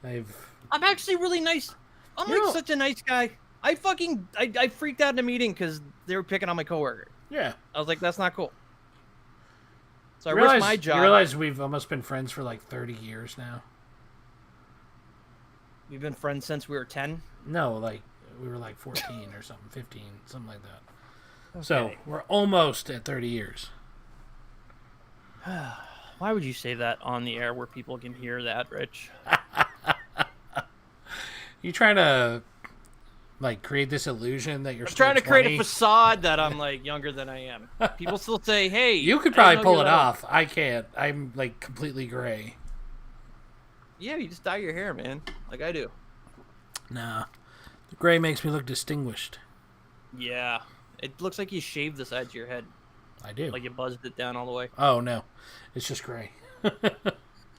I'm actually really nice. I'm like such a nice guy. I freaked out in a meeting because they were picking on my coworker. Yeah. I was like, that's not cool. So I You risked my job. You realize we've almost been friends for like 30 years now? We've been friends since we were 10. No, like we were like 14 or something, 15, something like that. So Okay. we're almost at 30 years. Why would you say that on the air where people can hear that, Rich? You trying to like create this illusion that you're I'm still trying to create 20? a facade that I'm like younger than I am. People still say, "Hey, You could I probably didn't know pull you it were that off. I can't. I'm like completely gray. old." Yeah, you just dye your hair, man, like I do. Nah. The gray makes me look distinguished. Yeah, it looks like you shaved the sides of your head, I do. like you buzzed it down all the way. Oh no. It's just gray.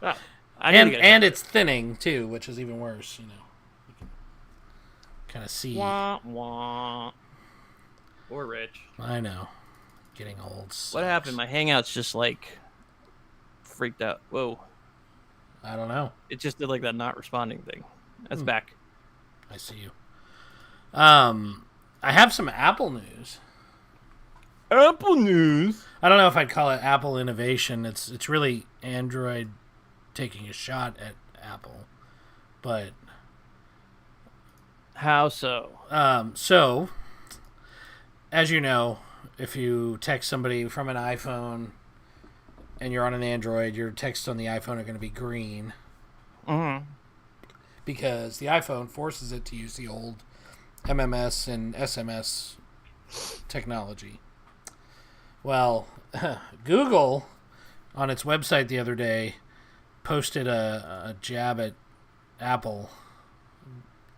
Ah, I need to get a And it's thinning too, which is even worse, you know. You can kind of see. wah wah. Or Rich. I know. Getting old. What happened? My Hangout's just like freaked out. Whoa. I don't know. It just did like that not responding thing. That's back. I see you. I have some Apple news. Apple News. I don't know if I'd call it Apple innovation. It's really Android taking a shot at Apple. But How so? so as you know, if you text somebody from an iPhone and you're on an Android, your texts on the iPhone are going to be green Mm-hmm. because the iPhone forces it to use the old MMS and SMS technology. Well, Google on its website the other day posted a jab at Apple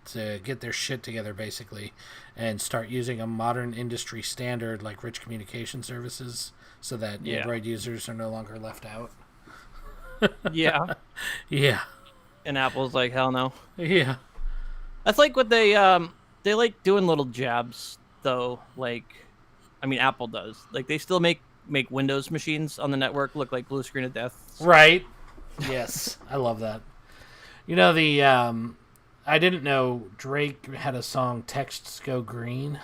to get their shit together basically and start using a modern industry standard like Rich Communication Services so that Yeah. Android users are no longer left out. Yeah. Yeah. And Apple's like, hell no. Yeah. That's like what they like doing little jabs though. Like, I mean, Apple does. Like, they still make Windows machines on the network look like blue screen of death. Right. Yes. I love that. You know, I didn't know Drake had a song Texts Go Green.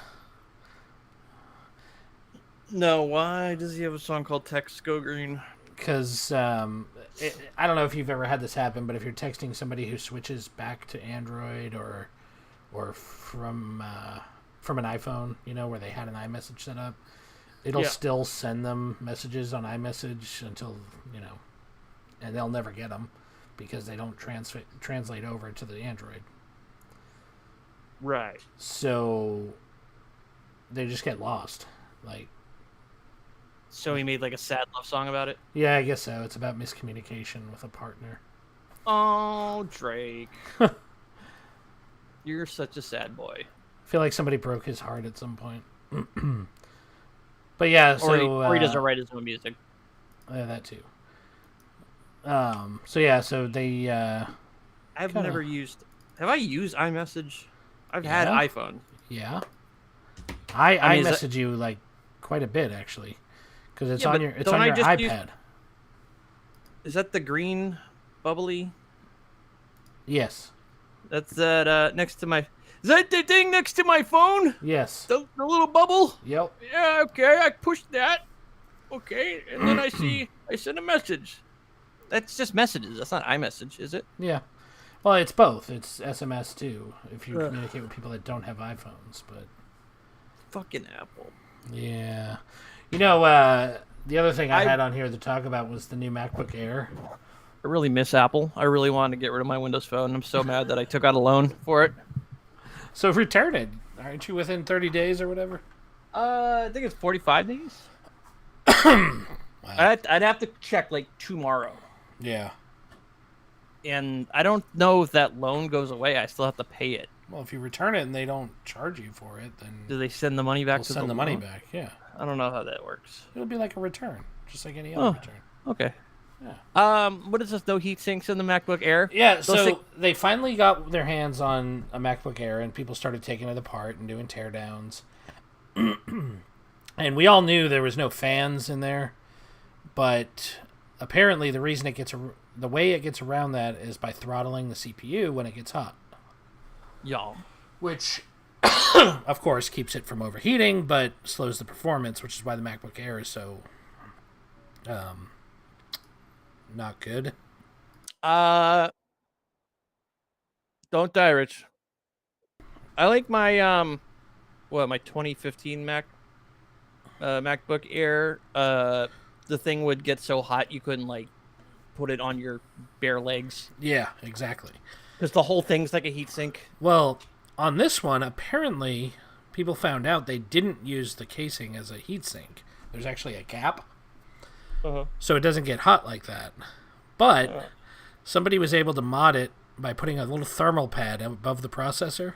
No, why does he have a song called Text Go Green? Because I don't know if you've ever had this happen, but if you're texting somebody who switches back to Android or from an iPhone, you know, where they had an iMessage set up, it'll Yeah. still send them messages on iMessage until, you know, and they'll never get them because they don't translate over to the Android. Right. So they just get lost. Like, So he made like a sad love song about it. yeah, I guess so. It's about miscommunication with a partner. Oh, Drake. You're such a sad boy. I feel like somebody broke his heart at some point. But yeah, so Or he doesn't write his own music. yeah, that too. So yeah, so they I've kinda- never used. Have I used iMessage? I've had Yeah. iPhone. yeah. I mean, is that- message you like quite a bit actually, because it's Yeah, on but your don't I just use- iPad. Is that the green bubbly? Yes, That's that next to my. Is that the thing next to my phone? yes, The little bubble? yep. Yeah, okay, I pushed that. Okay, and then I see I sent a message. That's just messages. That's not iMessage, is it? Yeah. Well, it's both. It's SMS too, if you communicate with people that don't have iPhones. But Fucking Apple. yeah, you know, the other thing I had on here to talk about was the new MacBook Air. I really miss Apple. I really wanted to get rid of my Windows Phone. I'm so mad that I took out a loan for it. So return it. Aren't you within 30 days or whatever? I think it's 45 days. I'd have to check like tomorrow. Yeah. And I don't know if that loan goes away. I still have to pay it. Well, if you return it and they don't charge you for it, then Do they send the money back they'll to send the money loan? back. Yeah. I don't know how that works. It'll be like a return, just like any other return. Okay. Yeah. What is this? No heat sinks in the MacBook Air? Yeah, Those so thing- they finally got their hands on a MacBook Air, and people started taking it apart and doing teardowns. And we all knew there was no fans in there, but apparently the reason the way it gets around that is by throttling the CPU when it gets hot, Y'all. which of course keeps it from overheating, but slows the performance, which is why the MacBook Air is so not good. Don't die, Rich. I like my my 2015 MacBook Air. The thing would get so hot you couldn't like put it on your bare legs Yeah, exactly. because the whole thing's like a heatsink. Well, on this one, apparently, people found out they didn't use the casing as a heatsink. There's actually a cap, so it doesn't get hot like that. But somebody was able to mod it by putting a little thermal pad above the processor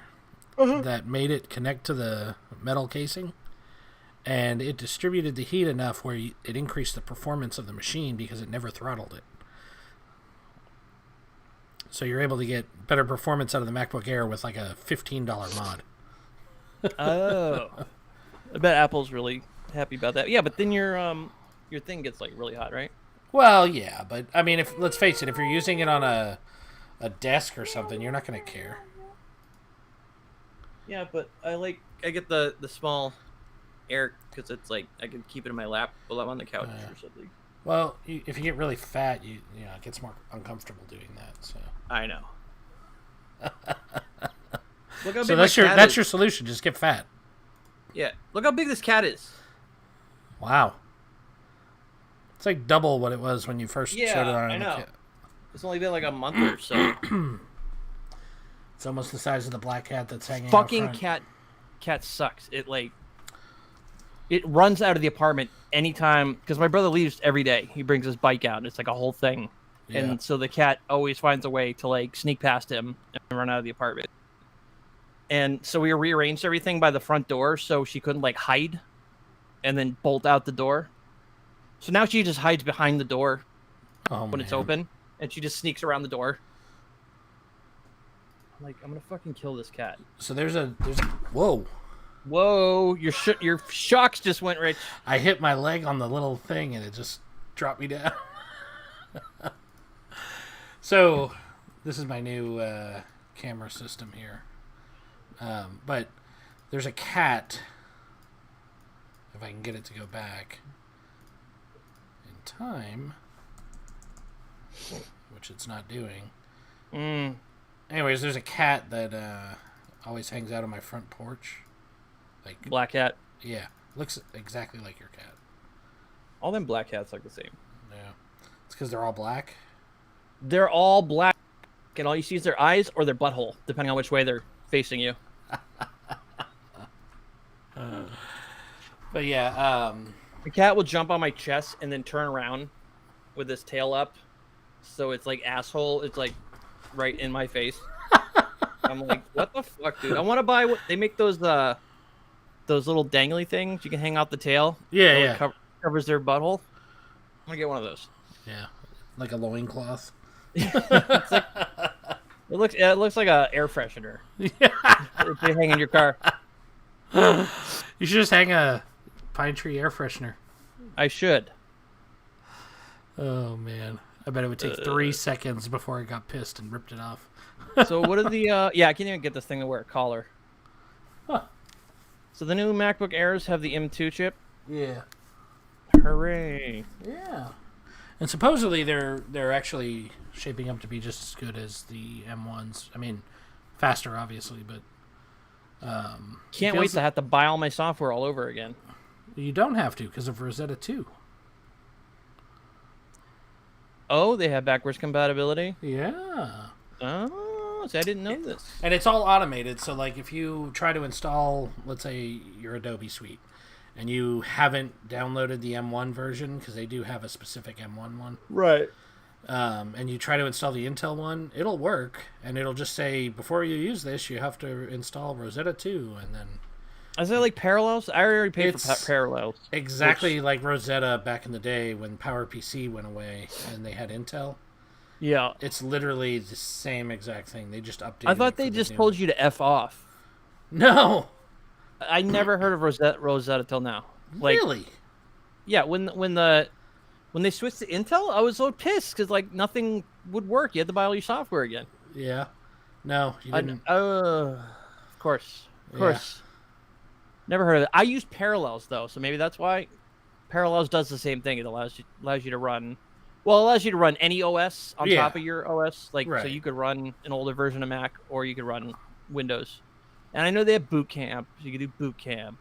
that made it connect to the metal casing, and it distributed the heat enough where it increased the performance of the machine because it never throttled it. So you're able to get better performance out of the MacBook Air with like a $15 mod. Oh. I bet Apple's really happy about that. Yeah, but then your thing gets like really hot, right? Well, yeah, but I mean, if let's face it, if you're using it on a desk or something, you're not going to care. Yeah, but I get the small Air because it's like I can keep it in my lap while I'm on the couch or something. Well, if you get really fat, you know, it gets more uncomfortable doing that. So, I know. Look how so big that's my your cat that's is. your solution. Just get fat. Yeah, look how big this cat is. Wow. It's like double what it was when you first Yeah, showed it on I the know. kit. It's only been like a month or so. It's almost the size of the black cat that's hanging Fucking out front. cat sucks. It runs out of the apartment anytime because my brother leaves every day. He brings his bike out. And it's like a whole thing, Yeah. and so the cat always finds a way to like sneak past him and run out of the apartment. And so we rearranged everything by the front door so she couldn't like hide, and then bolt out the door. So now she just hides behind the door Oh, when it's man. open, and she just sneaks around the door. I'm like, I'm gonna fucking kill this cat. So there's a whoa. Whoa, your shocks just went, Rich. I hit my leg on the little thing and it just dropped me down. So, this is my new camera system here. But there's a cat, if I can get it to go back in time, which it's not doing. Anyways, there's a cat that always hangs out on my front porch. Like, Black cat. yeah, looks exactly like your cat. All them black cats look the same. Yeah, it's because they're all black. They're all black, and all you see is their eyes or their butthole, depending on which way they're facing you. But yeah, The cat will jump on my chest and then turn around with his tail up, so it's like asshole. It's like right in my face. I'm like, what the fuck, dude? I want to buy what they make those little dangly things you can hang out the tail. Yeah, so yeah. It covers their butthole. I'm gonna get one of those. yeah, like a loincloth. It looks like a air freshener. If they hang in your car. You should just hang a pine tree air freshener. I should. Oh man, I bet it would take 3 seconds before I got pissed and ripped it off. So what are the yeah, I can't even get this thing to wear a collar. Huh. So the new MacBook Airs have the M2 chip. Yeah. Hooray. Yeah. And supposedly they're actually shaping up to be just as good as the M1s. I mean, faster obviously, but Can't wait to have to buy all my software all over again. you don't have to because of Rosetta 2. Oh, they have backwards compatibility? Yeah. Oh, see, I didn't know this. And it's all automated, so like if you try to install, let's say, your Adobe Suite, and you haven't downloaded the M1 version, because they do have a specific M1 one, Right. and you try to install the Intel one, it'll work, and it'll just say, before you use this, you have to install Rosetta 2, and then... Is that like Parallels? I already paid for It's- Parallels. Exactly like Rosetta back in the day when PowerPC went away, and they had Intel. Yeah. It's literally the same exact thing. They just updated I thought they just told you to F off. No! I never heard of Rosetta till now. Like, Really? yeah, when they switched to Intel, I was so pissed because like nothing would work. You had to buy all your software again. Yeah. No, you I, didn't. of course, of Yeah. course. Never heard of it. I used Parallels though, so maybe that's why. Parallels does the same thing. It allows you to run. Well, it allows you to run any OS on Yeah. top of your OS. Like, so Right. you could run an older version of Mac, or you could run Windows. And I know they have Boot Camp. So you could do Boot Camp.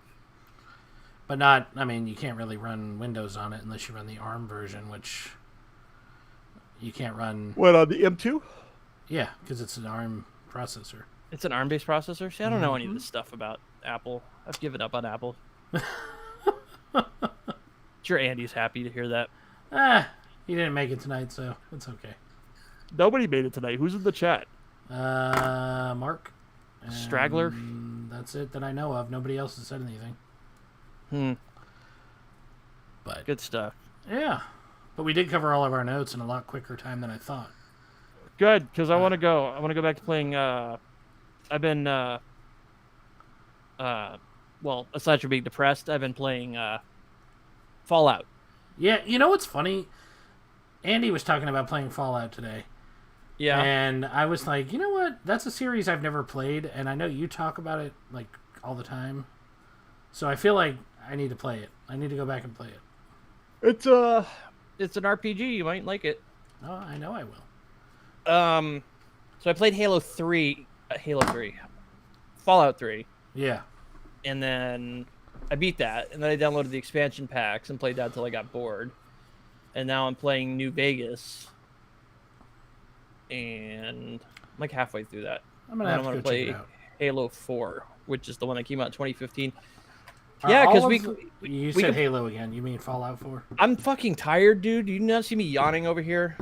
But not, I mean, you can't really run Windows on it unless you run the ARM version, which you can't run. What, on the M2? Yeah, because it's an ARM processor. It's an ARM-based processor. See, I don't know any of this stuff about Apple. I've given up on Apple. Sure, Andy's happy to hear that. He didn't make it tonight, so it's okay. Nobody made it tonight. Who's in the chat? Mark. Straggler? And that's it that I know of. Nobody else has said anything. But Good stuff. yeah, but we did cover all of our notes in a lot quicker time than I thought. Good, because I want to go. I want to go back to playing. I've been, well, aside from being depressed, I've been playing Fallout. Yeah, you know what's funny? Andy was talking about playing Fallout today. Yeah. And I was like, you know what? That's a series I've never played, and I know you talk about it like all the time. So I feel like I need to play it. I need to go back and play it. It's an RPG. You might like it. Oh, I know I will. So I played Halo 3, Fallout 3, Yeah. and then I beat that, and then I downloaded the expansion packs and played that until I got bored. And now I'm playing New Vegas, and I'm like halfway through that. I'm gonna And have I'm to gonna go check play it out. Halo 4, which is the one that came out in 2015. Are Yeah, all because of you we said can- Halo again. You mean Fallout 4? I'm fucking tired, dude. You not see me yawning over here?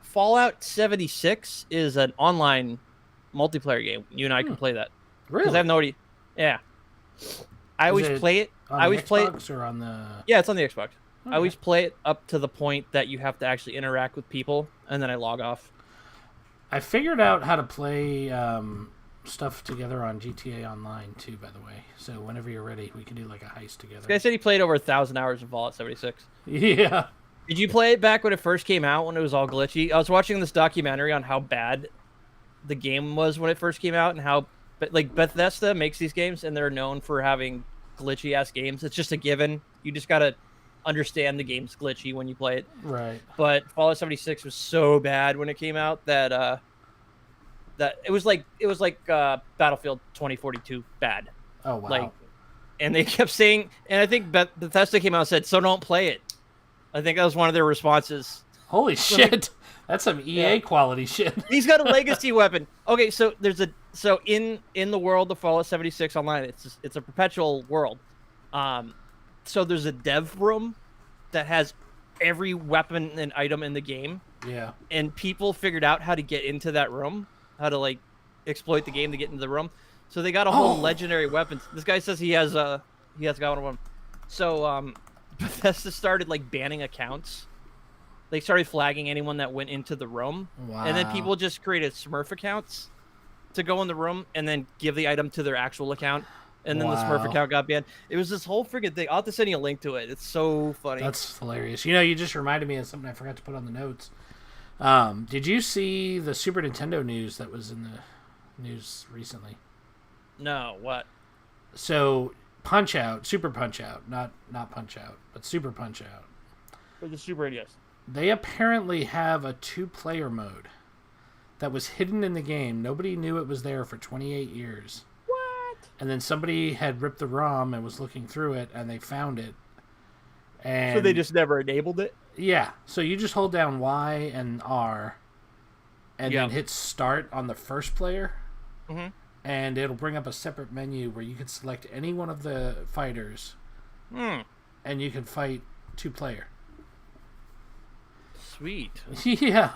Fallout 76 is an online multiplayer game. You and I can play that. Really? Because I have no idea. Yeah. I always it play it. On I always the play it. Xbox or on the... Yeah, it's on the Xbox. Okay. I always play it up to the point that you have to actually interact with people, and then I log off. I figured out how to play stuff together on GTA Online too, by the way. So whenever you're ready, we can do like a heist together. This guy said he played over 1,000 hours of Fallout 76. Yeah. Did you play it back when it first came out, when it was all glitchy? I was watching this documentary on how bad the game was when it first came out, and how, like, Bethesda makes these games, and they're known for having glitchy-ass games. It's just a given. You just gotta understand the game's glitchy when you play it. Right. But Fallout 76 was so bad when it came out that that it was like Battlefield 2042 bad. Oh wow. Like, and they kept saying, and I think Bethesda came out and said, "So don't play it." I think that was one of their responses. Holy shit. That's some EA quality shit. He's got a legacy weapon. Okay, so there's So in the world of Fallout 76 Online, it's a perpetual world. So there's a dev room that has every weapon and item in the game, Yeah. and people figured out how to get into that room, how to like exploit the game to get into the room. So they got a whole legendary weapons. This guy says he has got one of them. So Bethesda started like banning accounts. They started flagging anyone that went into the room, and then Wow. people just created Smurf accounts to go in the room and then give the item to their actual account, and then the Smurf Wow. account got banned. It was this whole freaking thing. I'll have to send you a link to it. It's so funny. That's hilarious. You know, you just reminded me of something I forgot to put on the notes. Did you see the Super Nintendo news that was in the news recently? No, what? So Punch Out, Super Punch Out, not Punch Out, but Super Punch Out. For the Super NES. They apparently have a 2-player mode that was hidden in the game. Nobody knew it was there for 28 years. What? And then somebody had ripped the ROM and was looking through it, and they found it. And So they just never enabled it? yeah. So you just hold down Y and R, and Yeah. then hit Start on the first player, Mm-hmm. and it'll bring up a separate menu where you can select any one of the fighters, and you can fight 2-player. Sweet. Yeah.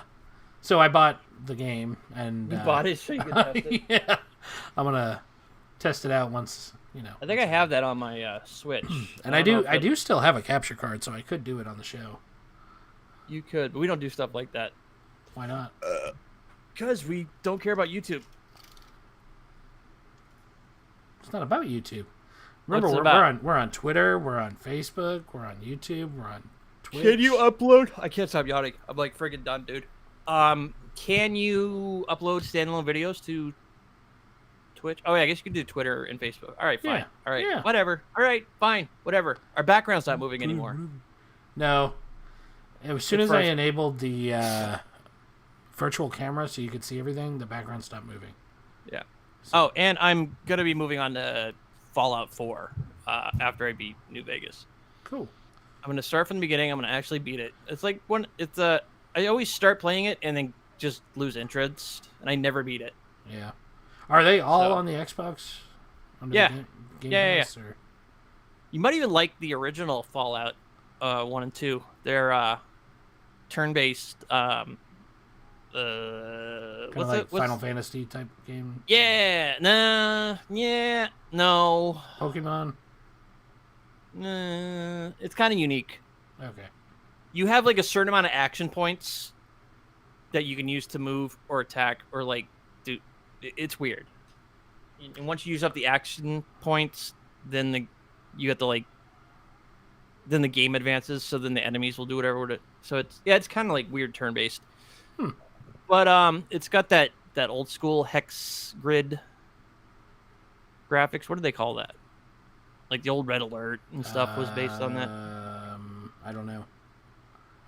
So I bought the game, and You bought it so you could test it? yeah, I'm gonna test it out once. You know, I think I have that on my Switch. and I don't know do. if I do still have a capture card, so I could do it on the show. You could, but we don't do stuff like that. Why not? Because we don't care about YouTube. It's not about YouTube. Remember, What's it we're about? on Twitter, we're on Facebook, we're on YouTube, we're on Twitch. Can you upload? I can't stop yawning. I'm like friggin' done, dude. Can you upload standalone videos to Twitch? Oh yeah, I guess you can do Twitter and Facebook. All right, fine. Yeah, All right, yeah. whatever. All right, fine, whatever. Our background's not moving anymore. No. As soon It's as I first. enabled the virtual camera so you could see everything, the background stopped moving. Yeah. Oh, and I'm gonna be moving on to Fallout 4 after I beat New Vegas. Cool. I'm gonna start from the beginning. I'm gonna actually beat it. It's like I always start playing it and then just lose interest, and I never beat it. Yeah. Are they all So- on the Xbox? Under Yeah. The game Yeah. Pass, or- You might even like the original Fallout 1 and 2. They're turn-based. Kind of like Final Fantasy type game. Yeah, nah, yeah, no. Pokemon. Nah, it's kind of unique. Okay. You have like a certain amount of action points that you can use to move or attack or like do. It's weird. And once you use up the action points, then you have to like. Then the game advances, so then the enemies will do whatever. So it's kind of like weird turn-based. But it's got that old school hex grid graphics. What do they call that? Like the old Red Alert and stuff was based on that. I don't know.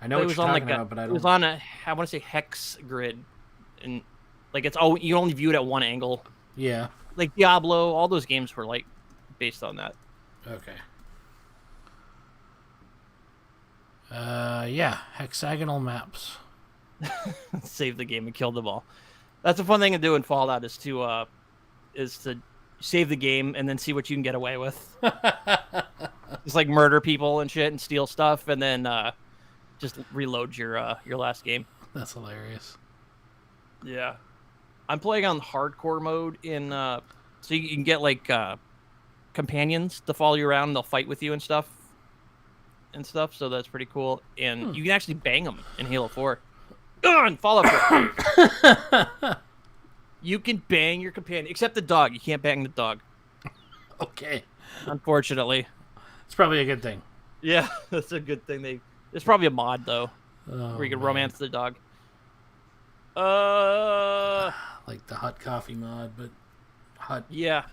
I know It what was you're on talking like about, but I it don't. was on a I want to say hex grid, and like you only view it at one angle. Yeah. Like Diablo, all those games were like based on that. Okay. Yeah, hexagonal maps. Save the game and kill them all. That's a fun thing to do in Fallout is to save the game and then see what you can get away with. Just like murder people and shit and steal stuff, and then just reload your last game. That's hilarious. Yeah, I'm playing on hardcore mode in so you can get like companions to follow you around. And they'll fight with you and stuff. So that's pretty cool. And you can actually bang them in Halo 4. And Fallout 4. You can bang your companion, except the dog. You can't bang the dog, Okay. unfortunately. It's probably a good thing. Yeah, that's a good thing. There's probably a mod though Oh, where you can man. romance the dog. Like the hot coffee mod, but hot Yeah,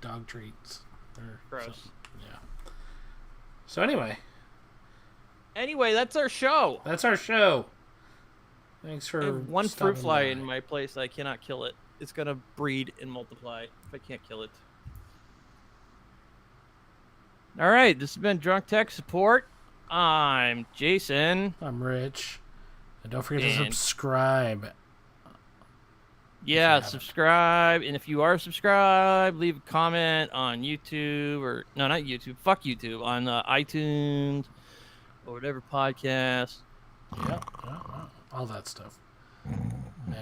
dog treats. Or gross. something. Yeah. So anyway, Anyway, that's our show. that's our show. Thanks I for have one stopping fruit fly by. in my place. I cannot kill it. It's gonna breed and multiply if I can't kill it. All right, this has been Drunk Tech Support. I'm Jason. I'm Rich. And don't forget to And- subscribe. Yeah, haven't. subscribe, and if you are subscribed, leave a comment on YouTube or no, not YouTube. Fuck YouTube on iTunes or whatever podcast. Yeah, all that stuff. Man,